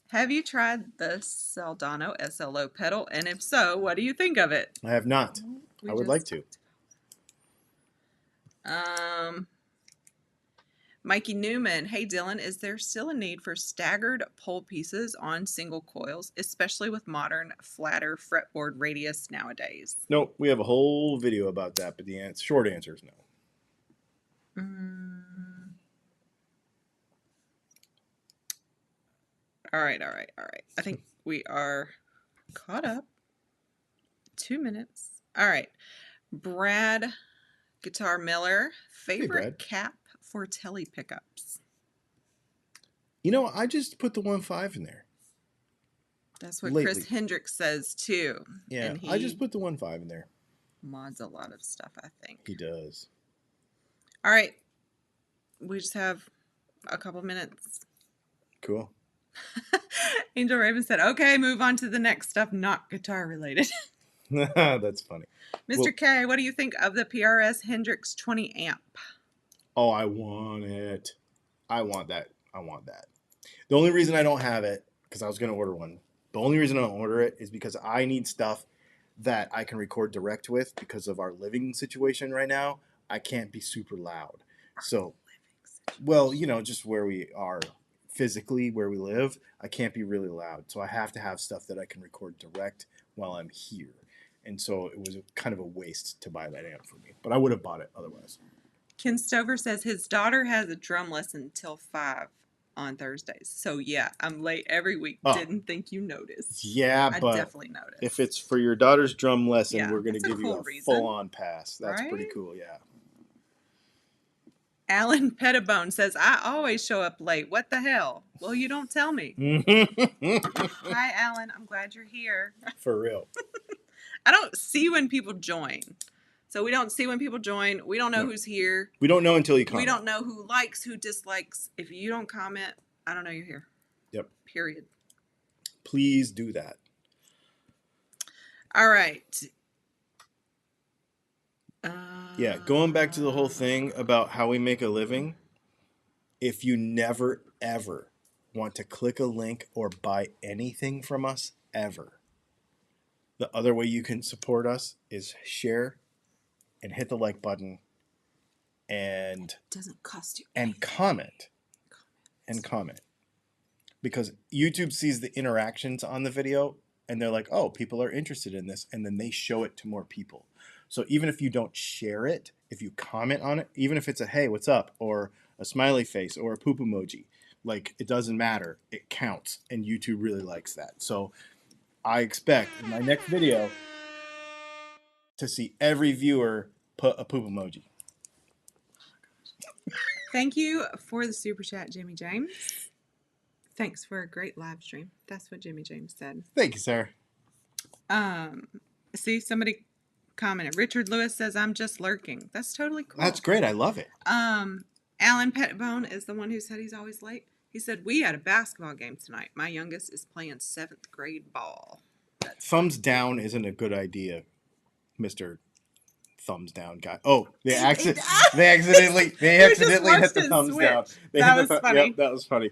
have you tried the Soldano SLO pedal? And if so, what do you think of it? I have not. I would like to. Mikey Newman, hey Dylan, is there still a need for staggered pole pieces on single coils, especially with modern flatter fretboard radius nowadays? Nope, we have a whole video about that, but the short answer is no. All right. I think we are caught up. 2 minutes. All right. Brad Guitar Miller, favorite cap for telly pickups? You know, I just put the 1.5 in there. That's what Chris Hendricks says too. Yeah, and I just put the 1.5 in there. Mods a lot of stuff, I think. He does. All right. We just have a couple minutes. Cool. Angel Raven said, okay, move on to the next stuff, not guitar related. That's funny. Mr. K, what do you think of the PRS Hendrix 20 amp? Oh, I want it. I want that. The only reason I don't have it, because I was going to order one, the only reason I don't order it is because I need stuff that I can record direct with because of our living situation right now. I can't be super loud. So, well, you know, just where we are physically, where we live, I can't be really loud. So I have to have stuff that I can record direct while I'm here. And so it was kind of a waste to buy that amp for me. But I would have bought it otherwise. Ken Stover says his daughter has a drum lesson till 5 on Thursdays. So, yeah, I'm late every week. Oh. Didn't think you noticed. Yeah, but I definitely noticed. If it's for your daughter's drum lesson, yeah, we're going to give you a full-on pass. That's right? pretty cool, yeah. Alan Pettibone says, I always show up late. What the hell? Well, you don't tell me. Hi, Alan. I'm glad you're here. For real. I don't see when people join. So we don't see when people join. We don't know who's here. We don't know until you comment. We don't know who likes, who dislikes. If you don't comment, I don't know you're here. Yep. Period. Please do that. All right. Yeah, going back to the whole thing about how we make a living, if you never, ever want to click a link or buy anything from us, ever, the other way you can support us is share and hit the like button and it doesn't cost you and comment. And comment. Because YouTube sees the interactions on the video and they're like, oh, people are interested in this. And then they show it to more people. So even if you don't share it, if you comment on it, even if it's a, hey, what's up? Or a smiley face or a poop emoji, like it doesn't matter. It counts. And YouTube really likes that. So I expect in my next video to see every viewer put a poop emoji. Thank you for the super chat, Jimmy James. Thanks for a great live stream. That's what Jimmy James said. Thank you, sir. See, somebody commented. Richard Lewis says, I'm just lurking. That's totally cool. That's great. I love it. Alan Pettibone is the one who said he's always late. He said, we had a basketball game tonight. My youngest is playing 7th grade ball. Thumbs down isn't a good idea, Mr. Thumbs down guy. Oh, they accidentally hit the thumbs down. That was funny. Yep, that was funny.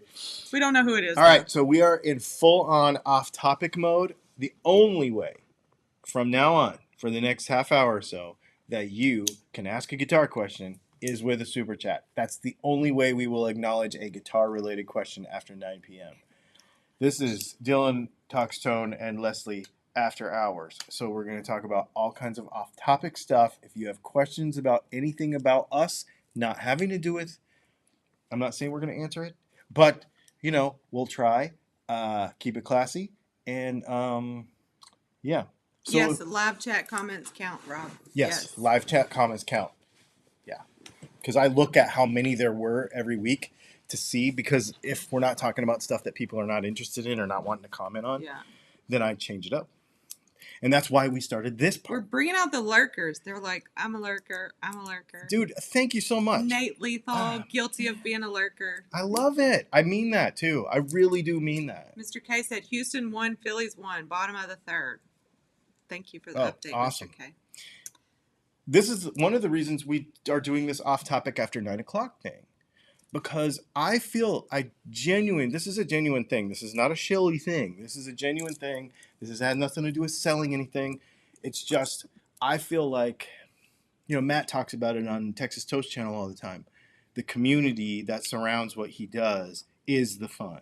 We don't know who it is. All right, so we are in full-on off-topic mode. The only way from now on, for the next half hour or so, that you can ask a guitar question is with a super chat. That's the only way we will acknowledge a guitar-related question after 9 p.m. This is Dylan Talkstone and Leslie After Hours. So we're going to talk about all kinds of off-topic stuff. If you have questions about anything about us not having to do with, I'm not saying we're going to answer it, but, you know, we'll try. Keep it classy. And, yeah. So, yes, live chat comments count, Rob. Yes, live chat comments count. Yeah. Because I look at how many there were every week to see, because if we're not talking about stuff that people are not interested in or not wanting to comment on, then I change it up. And that's why we started this part. We're bringing out the lurkers. They're like, I'm a lurker. I'm a lurker. Dude, thank you so much. Nate Lethal, guilty of being a lurker. I love it. I mean that, too. I really do mean that. Mr. K said, Houston won, Phillies won, bottom of the third. Thank you for the update, awesome. Mr. K. This is one of the reasons we are doing this off-topic after 9 o'clock thing. Because I feel this is a genuine thing. This is not a shilly thing. This is a genuine thing. This has had nothing to do with selling anything. It's just, I feel like, you know, Matt talks about it on Texas Toast Channel all the time. The community that surrounds what he does is the fun.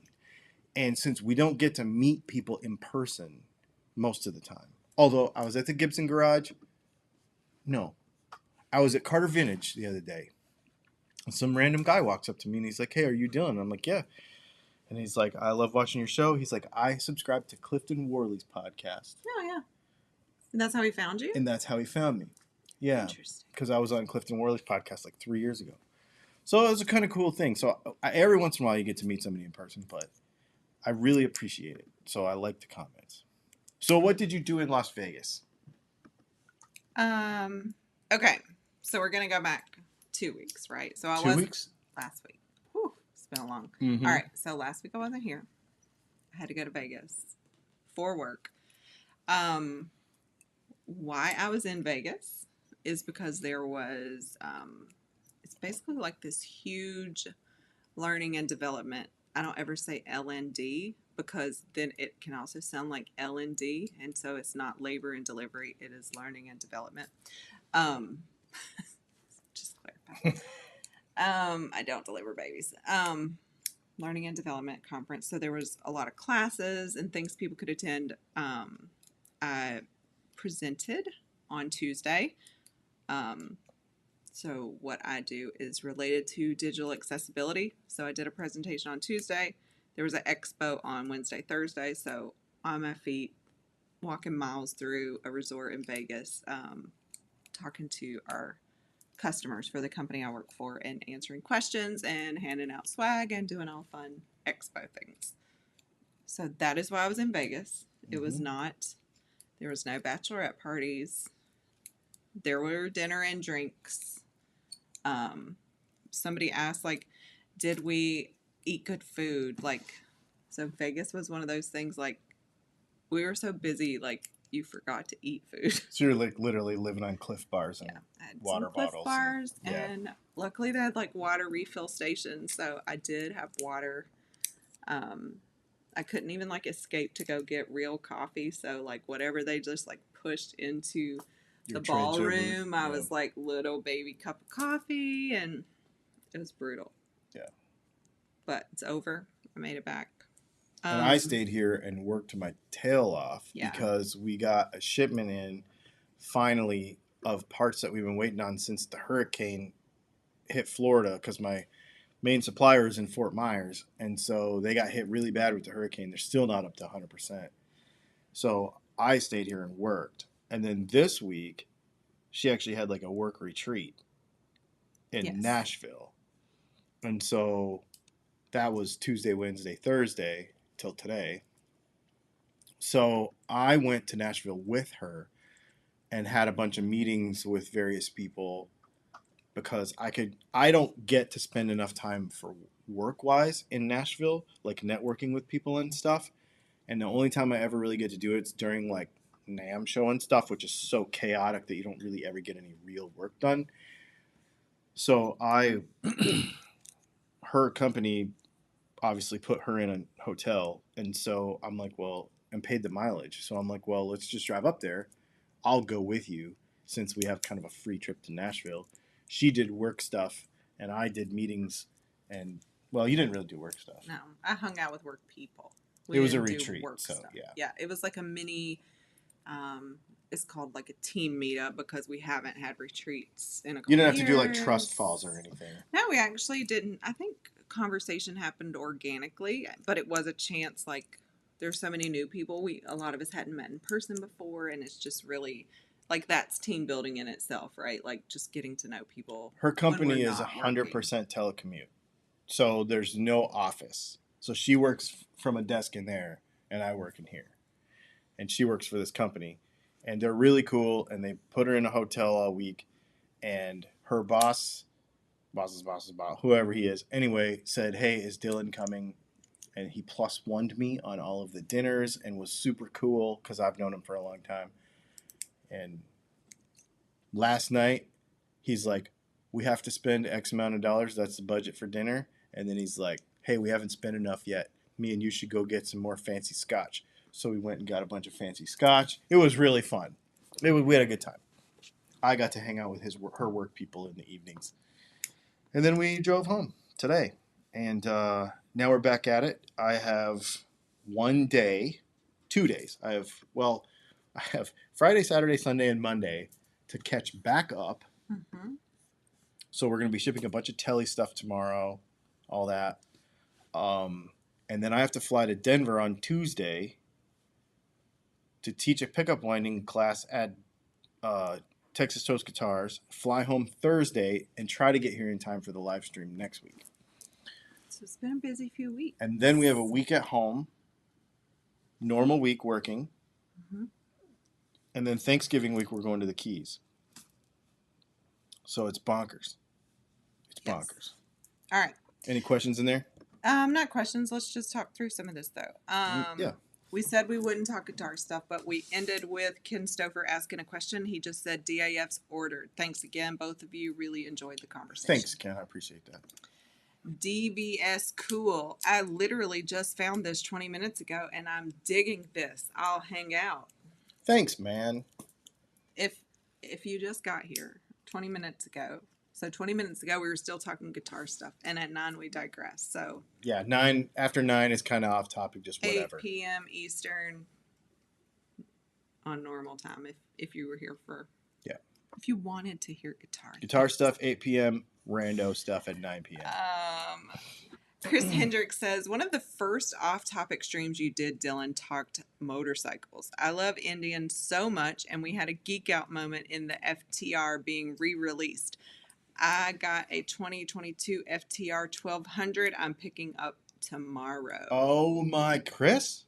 And since we don't get to meet people in person most of the time, although I was at the Gibson Garage, no, I was at Carter Vintage the other day. And some random guy walks up to me and he's like, hey, are you Dylan? I'm like, yeah. And he's like, I love watching your show. He's like, I subscribe to Clifton Worley's podcast. Oh, yeah. And that's how he found you? And that's how he found me. Yeah. Interesting. Because I was on Clifton Worley's podcast like 3 years ago. So it was a kind of cool thing. So every once in a while you get to meet somebody in person, but I really appreciate it. So I like the comments. So what did you do in Las Vegas? Okay. So we're going to go back 2 weeks, right? So I 2 weeks? Last week. Whew, it's been a long. Mm-hmm. All right. So last week I wasn't here. I had to go to Vegas for work. Why I was in Vegas is because there was, it's basically like this huge learning and development. I don't ever say L&D because then it can also sound like L&D. And so it's not labor and delivery. It is learning and development. Just clarify. I don't deliver babies. Learning and development conference. So there was a lot of classes and things people could attend. I presented on Tuesday. So what I do is related to digital accessibility. So I did a presentation on Tuesday. There was an expo on Wednesday, Thursday. So on my feet, walking miles through a resort in Vegas, talking to our customers for the company I work for and answering questions and handing out swag and doing all fun expo things. So that is why I was in Vegas. It was not, there was no bachelorette parties. There were dinner and drinks. Somebody asked, like, did we eat good food? Like, so Vegas was one of those things, like, we were so busy, like, you forgot to eat food. So you're like literally living on Cliff Bars and I had water some Cliff bottles. bars, and luckily they had, like, water refill stations, so I did have water. I couldn't even, like, escape to go get real coffee, so, like, whatever they just, like, pushed into the ballroom, I was like little baby cup of coffee, and it was brutal. Yeah. But it's over. I made it back. And I stayed here and worked my tail off because we got a shipment in finally of parts that we've been waiting on since the hurricane hit Florida, because my main supplier is in Fort Myers, and so they got hit really bad with the hurricane. They're still not up to 100%. So I stayed here and worked. And then this week, she actually had like a work retreat in Nashville. And so that was Tuesday, Wednesday, Thursday till today. So I went to Nashville with her and had a bunch of meetings with various people because I don't get to spend enough time for work-wise in Nashville, like networking with people and stuff. And the only time I ever really get to do it's during like NAMM show and stuff, which is so chaotic that you don't really ever get any real work done. So her company obviously put her in a hotel, and so I'm like, well, and paid the mileage. So I'm like, well, let's just drive up there. I'll go with you since we have kind of a free trip to Nashville. She did work stuff, and I did meetings, and well, you didn't really do work stuff. No, I hung out with work people. It was a retreat, so stuff. Yeah, it was like a mini. It's called like a team meetup because we haven't had retreats in a couple years. You didn't have to do like trust falls or anything. No, we actually didn't. I think conversation happened organically, but it was a chance. Like, there's so many new people. A lot of us hadn't met in person before, and it's just really like that's team building in itself, right? Like just getting to know people. Her company is 100% telecommute, so there's no office. So she works from a desk in there, and I work in here, and she works for this company. And they're really cool, and they put her in a hotel all week, and her boss's boss, whoever he is, anyway, said, hey, is Dylan coming? And he plus one'd me on all of the dinners and was super cool because I've known him for a long time. And last night, he's like, we have to spend X amount of dollars. That's the budget for dinner. And then he's like, hey, we haven't spent enough yet. Me and you should go get some more fancy scotch. So we went and got a bunch of fancy scotch. It was really fun. We had a good time. I got to hang out with her work people in the evenings. And then we drove home today. And now we're back at it. I have 2 days. I have Friday, Saturday, Sunday, and Monday to catch back up. Mm-hmm. So we're going to be shipping a bunch of telly stuff tomorrow, all that. And then I have to fly to Denver on Tuesday to teach a pickup winding class at Texas Toast Guitars, fly home Thursday, and try to get here in time for the live stream next week. So it's been a busy few weeks. And then we have a week at home, normal week working, and then Thanksgiving week we're going to the Keys. So it's bonkers. It's bonkers. All right. Any questions in there? Not questions. Let's just talk through some of this, though. Yeah. We said we wouldn't talk guitar stuff, but we ended with Ken Stouffer asking a question. He just said DAF's ordered. Thanks again. Both of you really enjoyed the conversation. Thanks, Ken. I appreciate that. DVS Cool. I literally just found this 20 minutes ago, and I'm digging this. I'll hang out. Thanks, man. If you just got here 20 minutes ago. So 20 minutes ago, we were still talking guitar stuff, and at 9 we digressed. So yeah, after 9 is kind of off topic, just whatever. 8 p.m. Eastern on normal time. If you were here if you wanted to hear guitar stuff, 8 p.m. Rando stuff at 9 p.m. Chris Hendricks says, one of the first off-topic streams you did, Dylan, talked motorcycles. I love Indian so much, and we had a geek out moment in the FTR being re-released. I got a 2022 FTR 1200 I'm picking up tomorrow. Oh my, Chris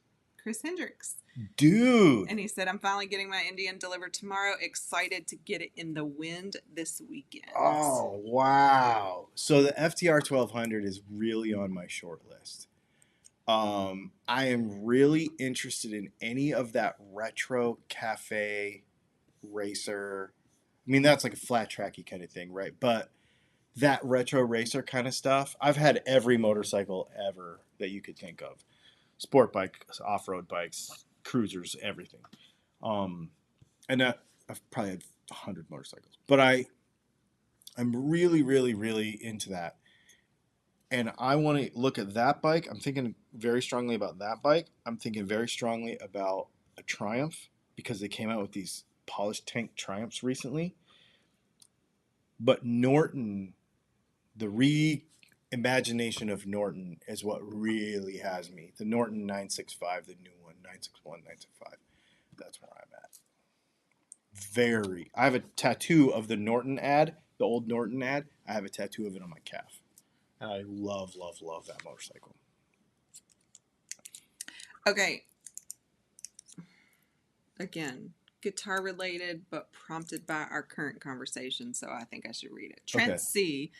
Hendricks. dude. And he said, I'm finally getting my Indian delivered tomorrow. Excited to get it in the wind this weekend. Oh wow. So the FTR 1200 is really on my short list. I am really interested in any of that retro cafe racer. I mean, that's like a flat tracky kind of thing, right? But that retro racer kind of stuff, I've had every motorcycle ever that you could think of. Sport bikes, off-road bikes, cruisers, everything. And I've probably had 100 motorcycles. But I'm really, really, really into that. And I want to look at that bike. I'm thinking very strongly about that bike. I'm thinking very strongly about a Triumph because they came out with these polished tank Triumphs recently. But Norton, the reimagination of Norton is what really has me. The Norton 965, the new one, 961, 965. That's where I'm at. I have a tattoo of the Norton ad, the old Norton ad. I have a tattoo of it on my calf. And I love, love, love that motorcycle. Okay. Again, guitar related, but prompted by our current conversation, so I think I should read it. Trent C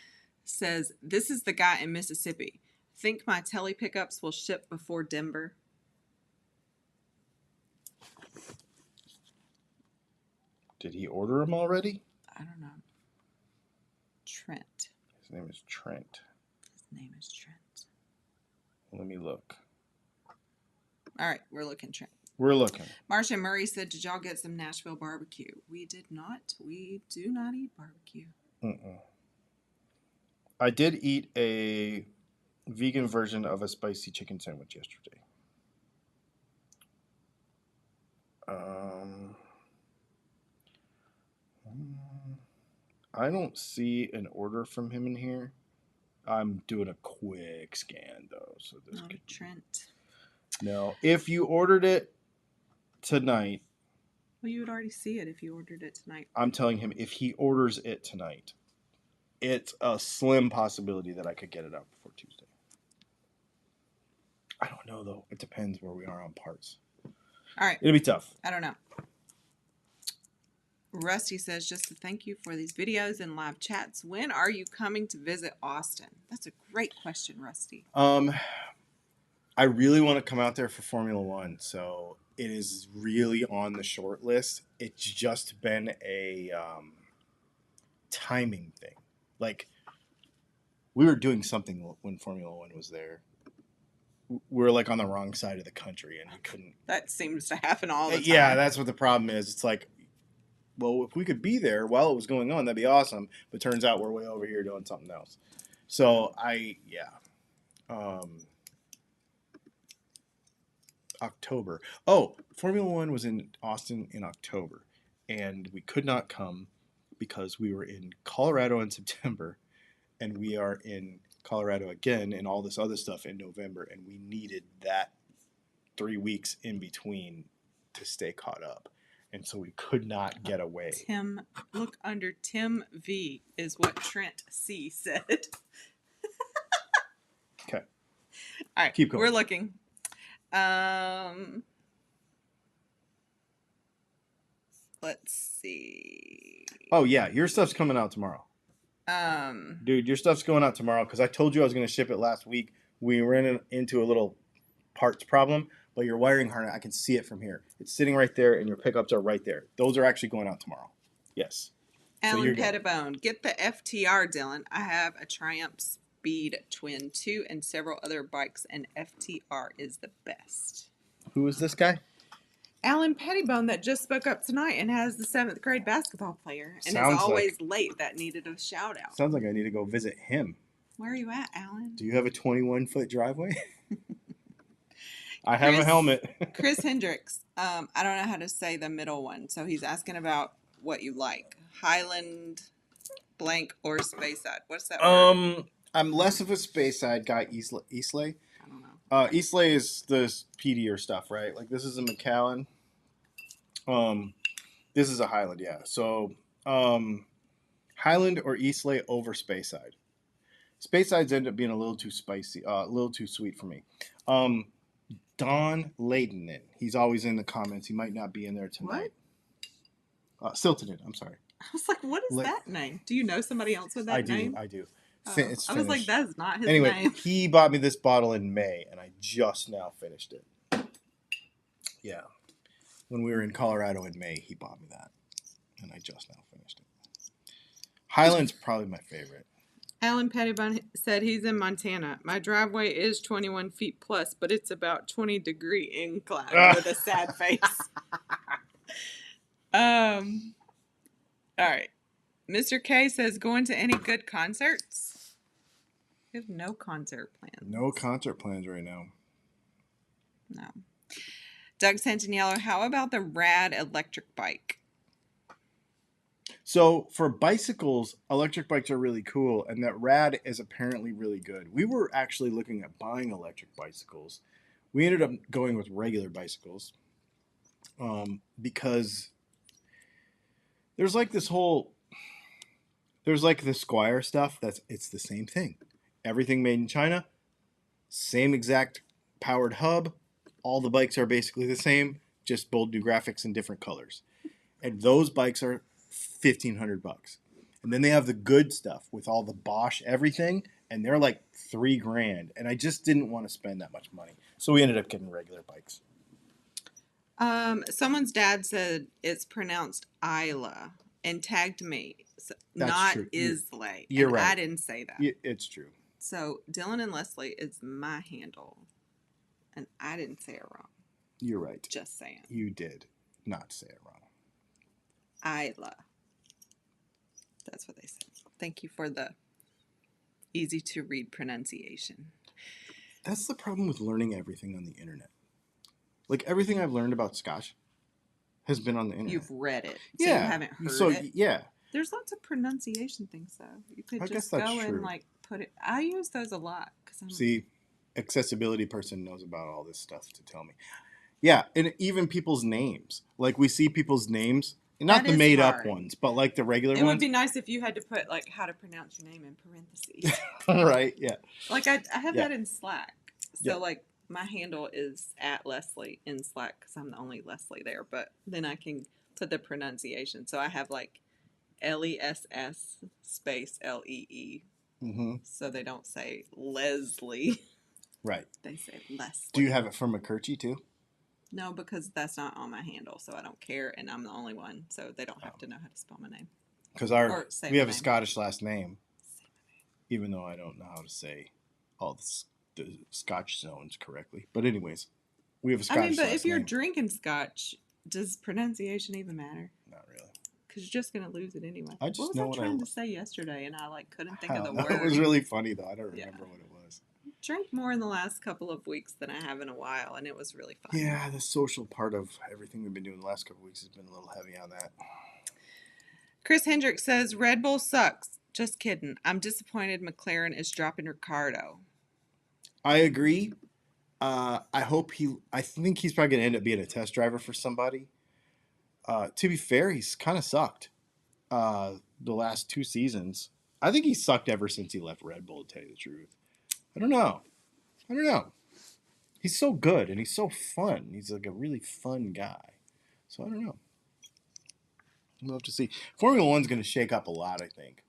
says, this is the guy in Mississippi. Think my tele pickups will ship before Denver? Did he order them already? I don't know. Trent. His name is Trent. Let me look. All right, we're looking, Trent. We're looking. Marsha Murray said, did y'all get some Nashville barbecue? We did not. We do not eat barbecue. I did eat a vegan version of a spicy chicken sandwich yesterday. I don't see an order from him in here. I'm doing a quick scan though, so this could Trent. No, if you ordered it tonight. Well, you would already see it if you ordered it tonight. I'm telling him if he orders it tonight, it's a slim possibility that I could get it out before Tuesday. I don't know though. It depends where we are on parts. All right. It'll be tough. I don't know. Rusty says, just to thank you for these videos and live chats. When are you coming to visit Austin? That's a great question, Rusty. I really want to come out there for Formula One, so it is really on the short list. It's just been a timing thing. Like, we were doing something when Formula One was there. We were like on the wrong side of the country, and we couldn't. That seems to happen all the time. Yeah, that's what the problem is. It's like, well, if we could be there while it was going on, that'd be awesome. But turns out we're way over here doing something else. So October. Oh, Formula One was in Austin in October, and we could not come because we were in Colorado in September, and we are in Colorado again and all this other stuff in November, and we needed that 3 weeks in between to stay caught up. And so we could not get away. Tim, look under Tim V is what Trent C said. Okay. All right. Keep going. We're looking. Let's see. Oh, yeah. Your stuff's coming out tomorrow. Dude, your stuff's going out tomorrow because I told you I was going to ship it last week. We ran into a little parts problem. But your wiring harness, I can see it from here. It's sitting right there, and your pickups are right there. Those are actually going out tomorrow. Yes. Alan Pettibone, get the FTR, Dylan. I have a Triumph Speed Twin 2 and several other bikes, and FTR is the best. Who is this guy? Alan Pettibone that just spoke up tonight and has the 7th grade basketball player. And is always late. That needed a shout out. Sounds like I need to go visit him. Where are you at, Alan? Do you have a 21-foot driveway? I have a helmet. Chris Hendricks. I don't know how to say the middle one. So he's asking about what you like. Highland, blank, or Speyside. What's that word? I'm less of a Speyside guy. Eastleigh? I don't know. Eastleigh is the speedier stuff, right? Like this is a Macallan. This is a Highland, yeah. So Highland or Eastlake over Speyside. Speysides end up being a little too spicy, a little too sweet for me. Um, Don Layden, he's always in the comments. He might not be in there tonight. Siltonen, I'm sorry. I was like, what is that name? Do you know somebody else with that name? I do. It's I was like, that's not his anyway, name. He bought me this bottle in May, and I just now finished it. Yeah. When we were in Colorado in May, he bought me that, and I just now finished it. Highland's probably my favorite. Alan Pettibone said he's in Montana. My driveway is 21 feet plus, but it's about 20-degree incline with a sad face. All right. Mr. K says, going to any good concerts? We have no concert plans. No concert plans right now. No. Doug Santaniello, how about the rad electric bike? So for bicycles, electric bikes are really cool, and that rad is apparently really good. We were actually looking at buying electric bicycles. We ended up going with regular bicycles because there's like this Squire stuff it's the same thing. Everything made in China, same exact powered hub. All the bikes are basically the same, just bold new graphics in different colors. And those bikes are $1,500. And then they have the good stuff with all the Bosch everything, and they're like $3,000. And I just didn't want to spend that much money. So we ended up getting regular bikes. Someone's dad said it's pronounced Isla and tagged me. So not true. Islay. You're right. I didn't say that. It's true. So Dylan and Leslie is my handle. And I didn't say it wrong. You're right. Just saying. You did not say it wrong. Isla. That's what they said. Thank you for the easy to read pronunciation. That's the problem with learning everything on the internet. Like everything I've learned about Scotch has been on the internet. You've read it. So you haven't heard it. Yeah. There's lots of pronunciation things though. You could just go and like put it. I use those a lot See, accessibility person knows about all this stuff to tell me. Yeah, and even people's names. Like we see people's names, not the made up ones, but like the regular ones. It would be nice if you had to put like how to pronounce your name in parentheses. Right, yeah. Like I have that in Slack. So like my handle is @Leslie in Slack because I'm the only Leslie there, but then I can put the pronunciation. So I have like LESS space LEE. Mm-hmm. So they don't say Leslie. Right. They say Leslie. Do you have it from McCurchy too? No, because that's not on my handle, so I don't care, and I'm the only one, so they don't have to know how to spell my name. Because we have a Scottish last name, even though I don't know how to say all the Scotch zones correctly. But anyways, we have a Scottish last name. But if you're drinking Scotch, does pronunciation even matter? Not really. Because you're just going to lose it anyway. I just what was I trying to say yesterday, and I couldn't think of the word. It was really funny, though. I don't remember what it was. Drank more in the last couple of weeks than I have in a while, and it was really fun. Yeah, the social part of everything we've been doing the last couple of weeks has been a little heavy on that. Chris Hendricks says, Red Bull sucks. Just kidding. I'm disappointed McLaren is dropping Ricardo. I agree. I think he's probably going to end up being a test driver for somebody. To be fair, he's kind of sucked the last 2 seasons. I think he's sucked ever since he left Red Bull, to tell you the truth. I don't know. He's so good and he's so fun. He's like a really fun guy. So I don't know. We'll have to see. Formula One's going to shake up a lot, I think.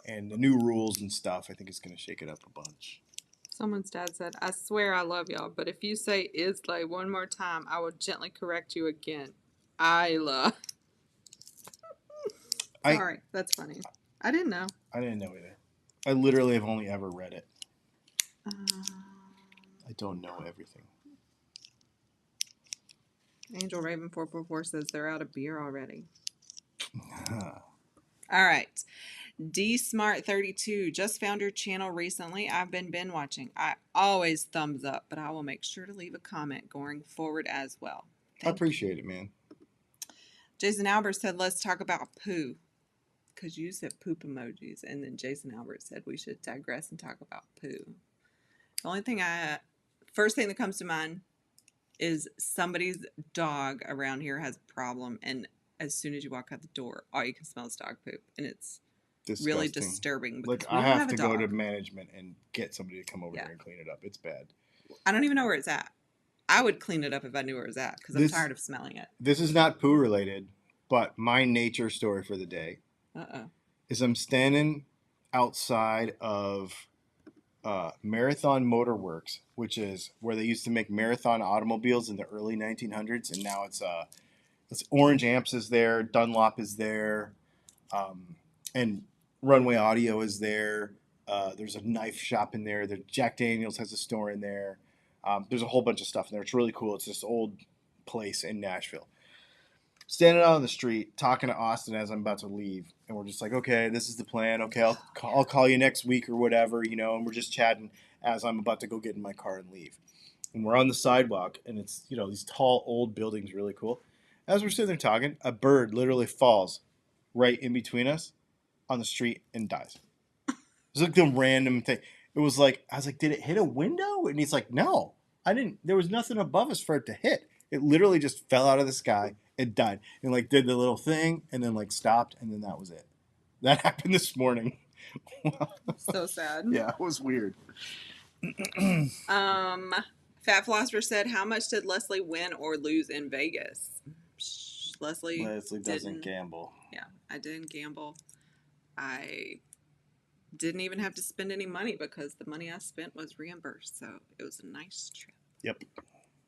And the new rules and stuff, I think it's going to shake it up a bunch. Someone's dad said, I swear I love y'all, but if you say Islay one more time, I will gently correct you again. Isla. Sorry, that's funny. I didn't know. I didn't know either. I literally have only ever read it. I don't know everything. Angel Raven 444 says they're out of beer already. All right. D Smart 32 just found your channel recently. I've been binge watching. I always thumbs up, but I will make sure to leave a comment going forward as well. I appreciate it, man. Jason Albert said, let's talk about poo. Because you said poop emojis, and then Jason Albert said we should digress and talk about poo. The only thing first thing that comes to mind is somebody's dog around here has a problem, and as soon as you walk out the door, all you can smell is dog poop, and it's Disgusting. really disturbing because Like we I don't have have to a go dog. to management and get somebody to come over Yeah. here and clean it up. It's bad. I don't even know where it's at. I would clean it up if I knew where it was at because I'm This tired of smelling it. this is not poo related, but my nature story for the day Uh-oh. is I'm standing outside of Marathon Motor Works, which is where they used to make marathon automobiles in the early 1900s, and now it's Orange Amps is there, Dunlop is there, and Runway Audio is there. There's a knife shop in there. Jack Daniels has a store in there. There's a whole bunch of stuff in there. It's really cool. It's this old place in Nashville. Standing out on the street talking to Austin as I'm about to leave, and we're just like, okay, this is the plan. Okay, I'll call you next week or whatever, you know. And we're just chatting as I'm about to go get in my car and leave. And we're on the sidewalk, and it's these tall old buildings, really cool. As we're sitting there talking, a bird literally falls right in between us on the street and dies. It's like the random thing. It was like I was like, did it hit a window? And he's like, no, I didn't. There was nothing above us for it to hit. It literally just fell out of the sky and died. And like did the little thing and then like stopped and then that was it. That happened this morning. So sad. Yeah, it was weird. Fat Philosopher said, how much did Leslie win or lose in Vegas? Leslie doesn't gamble. Yeah, I didn't gamble. I didn't even have to spend any money because the money I spent was reimbursed. So it was a nice trip. Yep.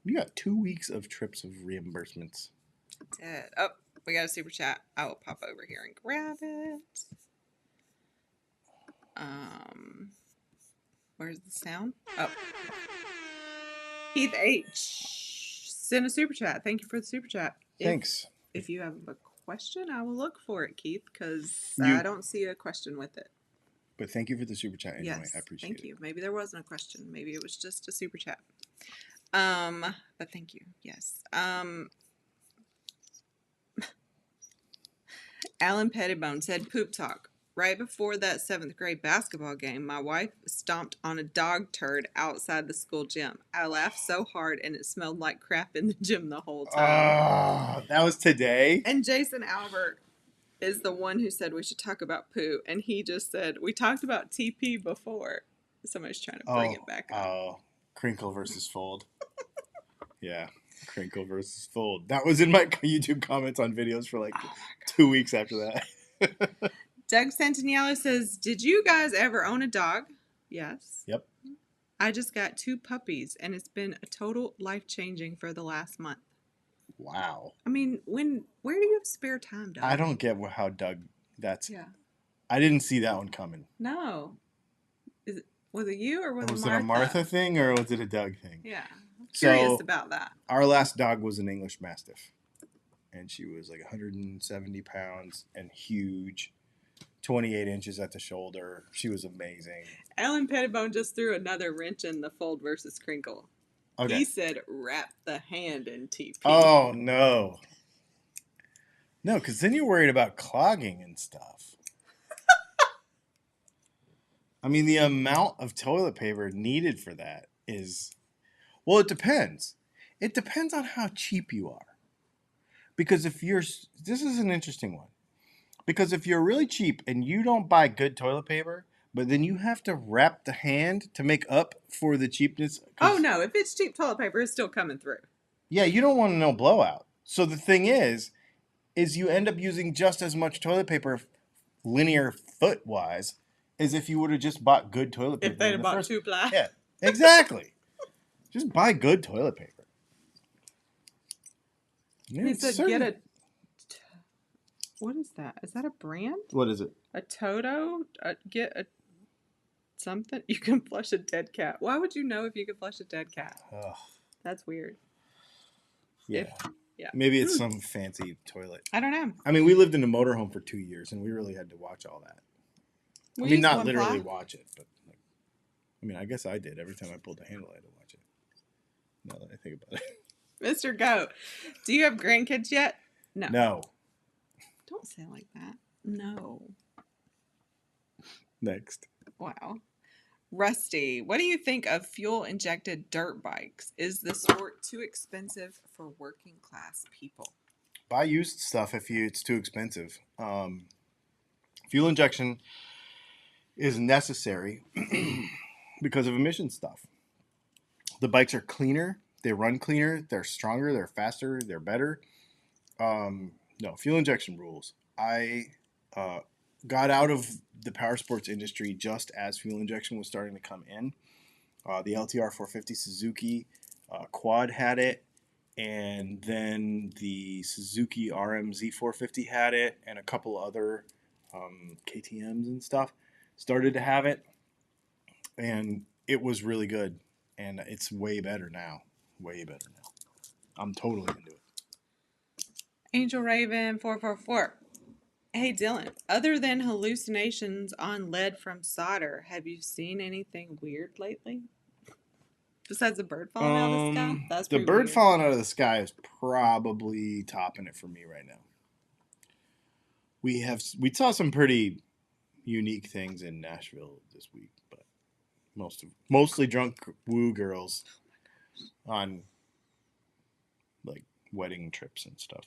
You got 2 weeks of trips of reimbursements. Did. Oh, we got a super chat. I will pop over here and grab it. Where's the sound? Oh. Keith H. Send a super chat. Thank you for the super chat. Thanks. If you have a question, I will look for it, Keith, because You- I don't see a question with it. But thank you for the super chat anyway. Yes, I appreciate thank it. you. Maybe there wasn't a question. Maybe it was just a super chat. But thank you. Yes. Alan Pettibone said, poop talk. Right before that 7th grade basketball game, my wife stomped on a dog turd outside the school gym. I laughed so hard and it smelled like crap in the gym the whole time. Oh, that was today? And Jason Albert is the one who said we should talk about poo. And he just said, we talked about TP before. Somebody's trying to bring it back up. Oh, Crinkle versus Fold. Yeah, Crinkle versus Fold. That was in my YouTube comments on videos for like 2 weeks after that. Doug Santaniello says, did you guys ever own a dog? Yes. Yep. I just got 2 puppies, and it's been a total life-changing for the last month. Wow. I mean, where do you have spare time, Doug? I don't get how Doug, Yeah. I didn't see that one coming. No. Was it you or was Was it Martha? it a Martha thing or was it a Doug thing? Yeah. I'm curious So, about that. Our last dog was an English Mastiff. And she was like 170 pounds and huge. 28 inches at the shoulder. She was amazing. Alan Pettibone just threw another wrench in the Fold versus Crinkle. Okay. He said, wrap the hand in TP. Oh, no. No, because then you're worried about clogging and stuff. I mean, the amount of toilet paper needed for that is... Well, it depends. It depends on how cheap you are. Because if you're... This is an interesting one. Because if you're really cheap and you don't buy good toilet paper, but then you have to wrap the hand to make up for the cheapness. Oh, no. If it's cheap toilet paper, it's still coming through. Yeah, you don't want no blowout. So the thing is you end up using just as much toilet paper linear foot-wise as if you would have just bought good toilet paper. If they'd have bought 2-ply. Yeah, exactly. Just buy good toilet paper. He said, get a... What is that? Is that a brand? What is it? A Toto? Get a something? You can flush a dead cat. Why would you know if you could flush a dead cat? Ugh. That's weird. Yeah. Yeah. Maybe it's some fancy toilet. I don't know. I mean, we lived in a motorhome for 2 years, and we really had to watch all that. I mean, not literally watch it, but like, I mean, I guess I did. Every time I pulled the handle, I had to watch it. Now that I think about it. Mr. Goat, do you have grandkids yet? No. No. Don't say it like that. No. Next. Wow. Rusty, what do you think of fuel-injected dirt bikes? Is the sport too expensive for working class people? Buy used stuff if it's too expensive. Fuel injection is necessary because of emission stuff. The bikes are cleaner, they run cleaner, they're stronger, they're faster, they're better. No, fuel injection rules. I got out of the power sports industry just as fuel injection was starting to come in. The LTR 450 Suzuki quad had it, and then the Suzuki RMZ 450 had it, and a couple other KTMs and stuff started to have it, and it was really good, and it's way better now. Way better now. I'm totally into it. Angel Raven 444. Hey Dylan, other than hallucinations on lead from solder, have you seen anything weird lately? Besides the bird falling out of the sky? That's the pretty bird weird. falling out of the sky is probably topping it for me right now. We saw some pretty unique things in Nashville this week, but mostly drunk woo girls on like wedding trips and stuff.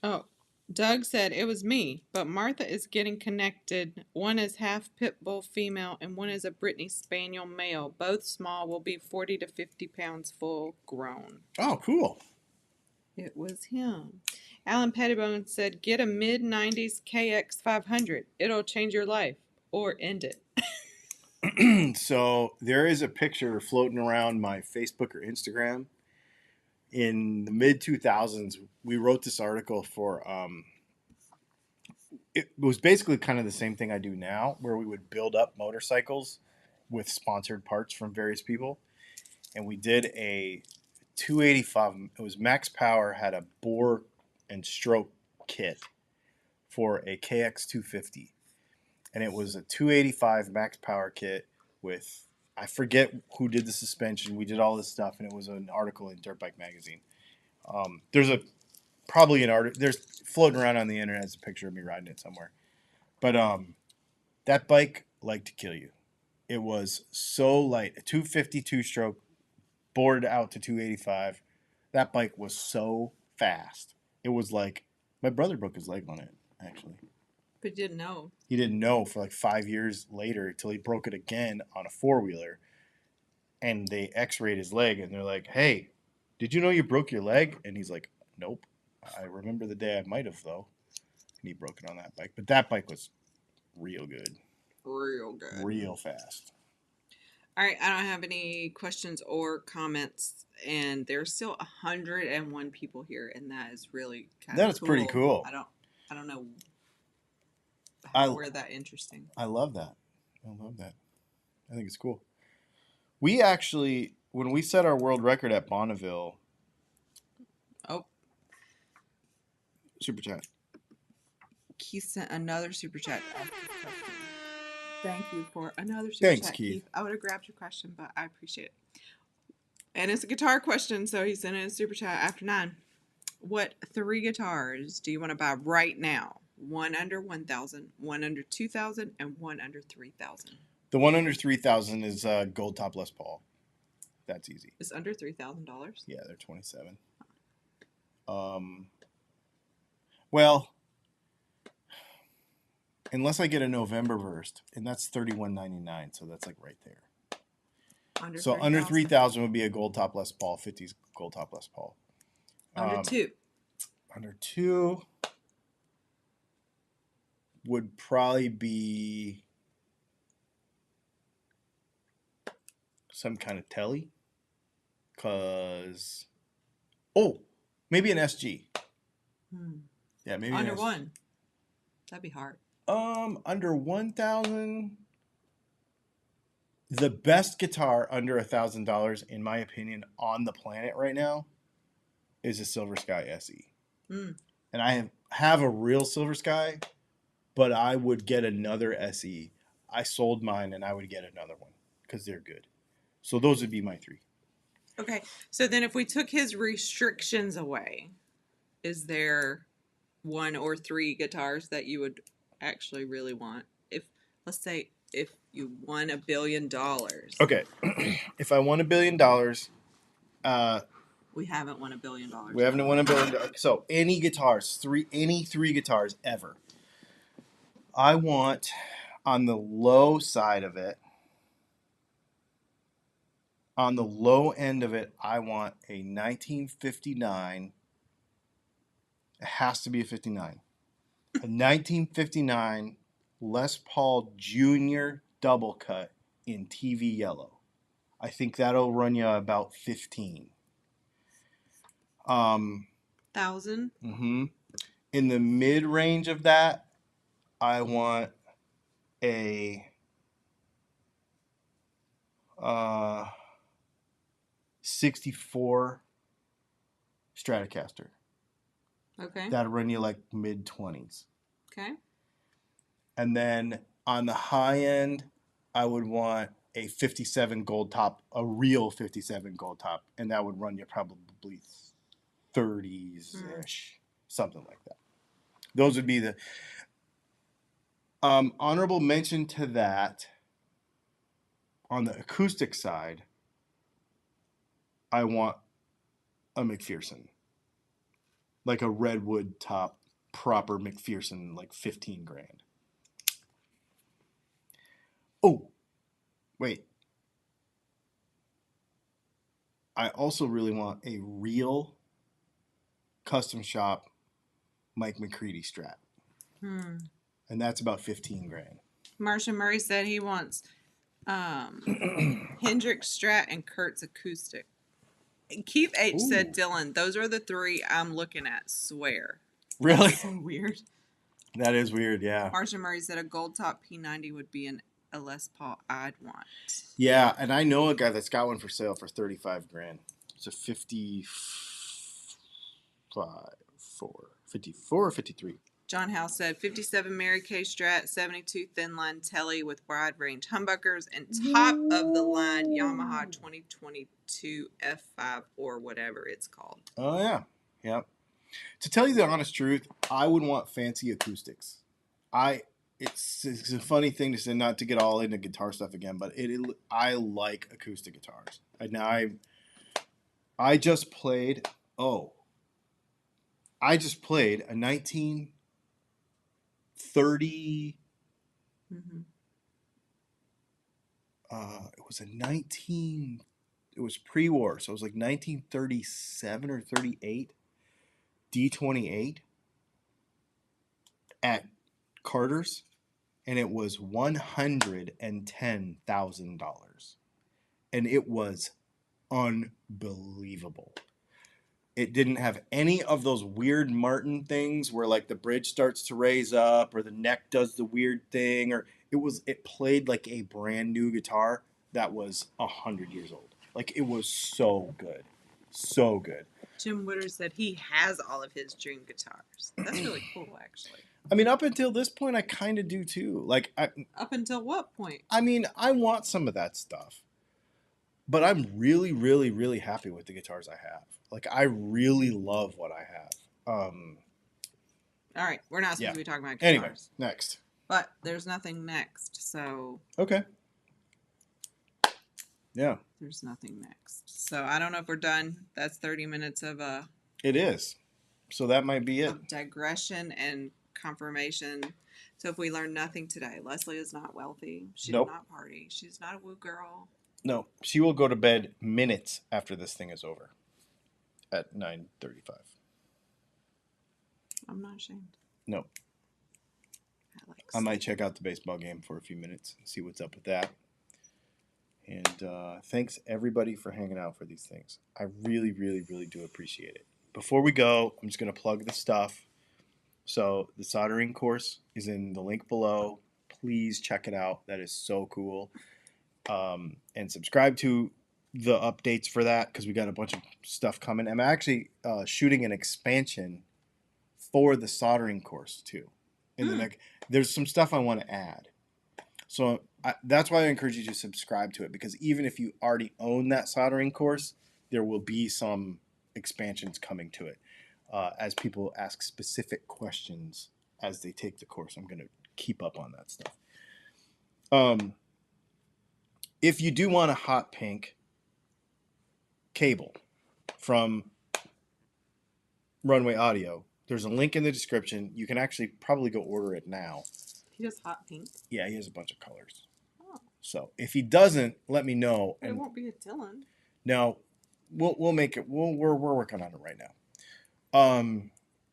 Oh, Doug said it was me, but Martha is getting connected. One is half pit bull female and one is a Brittany Spaniel male. Both small, will be 40 to 50 pounds full grown. Oh, cool. It was him. Alan Pettibone said, get a mid-90s KX 500. It'll change your life or end it. So there is a picture floating around my Facebook or Instagram. In the mid 2000s, we wrote this article for. It was basically kind of the same thing I do now, where we would build up motorcycles with sponsored parts from various people, and we did a 285. It was Max Power had a bore and stroke kit for a KX 250, and it was a 285 Max Power kit with. I forget who did the suspension. We did all this stuff, and it was an article in Dirt Bike Magazine. There's probably an article. There's floating around on the internet. It's a picture of me riding it somewhere. But that bike liked to kill you. It was so light. A 252 stroke, bored out to 285. That bike was so fast. It was like my brother broke his leg on it, actually. But didn't know. He didn't know for like 5 years later until he broke it again on a four-wheeler. And they x-rayed his leg, and they're like, hey, did you know you broke your leg? And he's like, nope. I remember the day I might have, though. And he broke it on that bike. But that bike was real good. Real good. Real fast. All right, I don't have any questions or comments, and there's still 101 people here, and that is really kind of cool. That is pretty cool. I don't know where that interesting. I love that. I think it's cool. We actually, when we set our world record at Bonneville. Oh. Super chat. Keith sent another super chat. Thank you for another super Thanks, chat, Keith. I would have grabbed your question, but I appreciate it. And it's a guitar question, so he sent in a super chat after 9. What 3 guitars do you want to buy right now? One under 1,000, one under 2,000, and one under 3,000. The one under 3,000 is Gold Top Les Paul. That's easy. It's under $3,000. Yeah, they're 27. Well, unless I get a November burst, and that's $31.99, so that's like right there. Under 3,000 would be a Gold Top Les Paul, 50s Gold Top Les Paul. Under 2. Under 2 would probably be some kind of telly, maybe an SG. Yeah, maybe under 1. That'd be hard. Under 1,000. The best guitar under $1,000, in my opinion, on the planet right now, is a Silver Sky SE. And I have a real Silver Sky, but I would get another SE. I sold mine, and I would get another one because they're good. So those would be my 3. Okay, so then if we took his restrictions away, is there 1 or 3 guitars that you would actually really want? Let's say if you won $1 billion. Okay, if I won $1 billion, we haven't won $1 billion. We haven't won $1 billion. So any 3 guitars ever. I want, on the low side of it, on the low end of it, I want a 1959. It has to be a 59. A 1959 Les Paul Jr. double cut in TV yellow. I think that'll run you about 15. 1,000. In the mid range of that, I want a 64 Stratocaster. Okay. That'll run you like mid 20s. Okay. And then on the high end, I would want a 57 gold top, a real 57 gold top, and that would run you probably 30s-ish, something like that. Those would be the honorable mention to that. On the acoustic side, I want a McPherson, like a redwood top, proper McPherson, like 15 grand. Oh, wait. I also really want a real custom shop Mike McCready Strat. And that's about 15 grand. Marcia Murray said he wants Hendrix Strat and Kurt's acoustic. And Keith H. said, Dylan, those are the three I'm looking at. Swear. Really? That's so weird. That is weird, yeah. Marcia Murray said a gold top P90 would be a Les Paul I'd want. Yeah, and I know a guy that's got one for sale for 35 grand. It's a 54 or 53. John House said 57 Mary Kay Strat, 72 thin line telly with wide range humbuckers, and top of the line Yamaha 2022 F5 or whatever it's called. Oh, yeah. Yep. To tell you the honest truth, I would want fancy acoustics. It's a funny thing to say, not to get all into guitar stuff again, but I like acoustic guitars. I just played a 1930. It was pre-war, so it was like 1937 or 38 D28 at Carter's, and it was $110,000, and it was unbelievable. It didn't have any of those weird Martin things where like the bridge starts to raise up or the neck does the weird thing, or it played like a brand new guitar that was 100 years old. Like, it was so good. So good. Jim Witter said he has all of his dream guitars. That's really cool, actually. I mean, up until this point, I kind of do too. Like, up until what point? I mean, I want some of that stuff, but I'm really, really, really happy with the guitars I have. Like, I really love what I have. All right, we're not supposed to be talking about guitars. Anyway, next. But there's nothing next, so. Okay. Yeah. There's nothing next. So I don't know if we're done. That's 30 minutes of It is. So that might be it. Of digression and confirmation. So if we learn nothing today, Leslie is not wealthy. She did not party. She's not a woo girl. No, she will go to bed minutes after this thing is over at 9:35. I'm not ashamed. No. I might check out the baseball game for a few minutes and see what's up with that. And thanks, everybody, for hanging out for these things. I really, really, really do appreciate it. Before we go, I'm just going to plug the stuff. So the soldering course is in the link below. Please check it out. That is so cool. And subscribe to the updates for that because we got a bunch of stuff coming. I'm actually shooting an expansion for the soldering course, too. There's some stuff I want to add. So that's why I encourage you to subscribe to it, because even if you already own that soldering course, there will be some expansions coming to it. As people ask specific questions as they take the course, I'm going to keep up on that stuff. If you do want a hot pink cable from Runway Audio, there's a link in the description. You can actually probably go order it now. He does hot pink. Yeah, he has a bunch of colors. Oh. So if he doesn't, let me know. But it won't be a Dylan. No, we'll make it. We're working on it right now.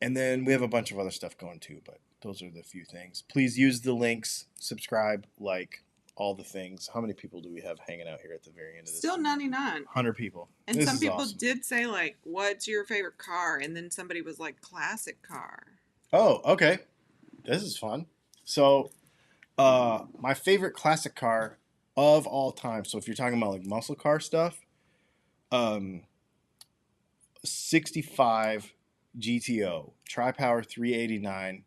And then we have a bunch of other stuff going too, but those are the few things. Please use the links, subscribe, like, all the things. How many people do we have hanging out here at the very end of this? Still 99. 100 people. And this some people awesome. did say, like, what's your favorite car? And then somebody was like, classic car. Oh, okay. This is fun. So, my favorite classic car of all time. So if you're talking about like muscle car stuff, 65 GTO, Tri-Power 389,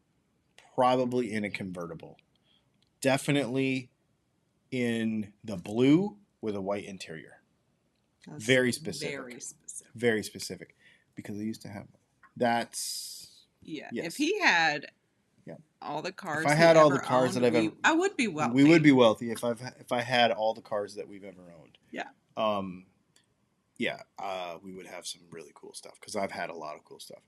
probably in a convertible. Definitely in the blue with a white interior. That's very specific. Very specific. Very specific. Because I used to have that's yeah. yes. If he had yeah. all the cars, if I had all the cars owned, that I've ever, I would be wealthy. We would be wealthy if I had all the cars that we've ever owned. Yeah. We would have some really cool stuff because I've had a lot of cool stuff.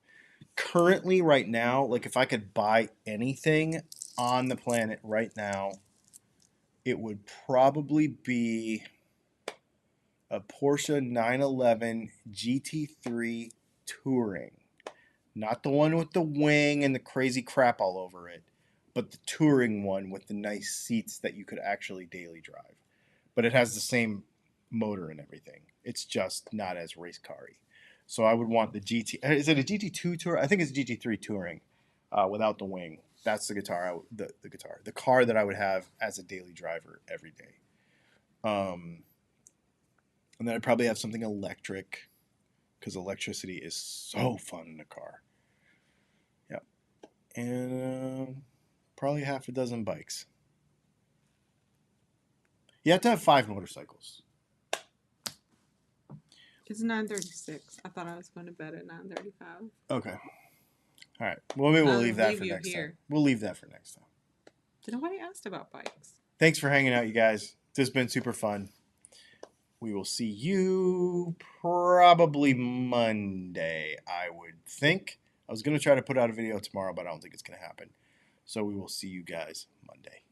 Currently, right now, like if I could buy anything on the planet right now, it would probably be a Porsche 911 GT3 Touring. Not the one with the wing and the crazy crap all over it, but the Touring one with the nice seats that you could actually daily drive. But it has the same motor and everything. It's just not as race car-y. So I would want the GT. Is it a GT2 Tour? I think it's GT3 Touring without the wing. That's the guitar. The car that I would have as a daily driver every day. And then I'd probably have something electric because electricity is so fun in a car. Yep. And probably half a dozen bikes. You have to have 5 motorcycles. It's 9:36. I thought I was going to bed at 9:35. Okay. All right. Well, maybe we'll leave that for next time. We'll leave that for next time. Nobody asked about bikes. Thanks for hanging out, you guys. This has been super fun. We will see you probably Monday, I would think. I was going to try to put out a video tomorrow, but I don't think it's going to happen. So we will see you guys Monday.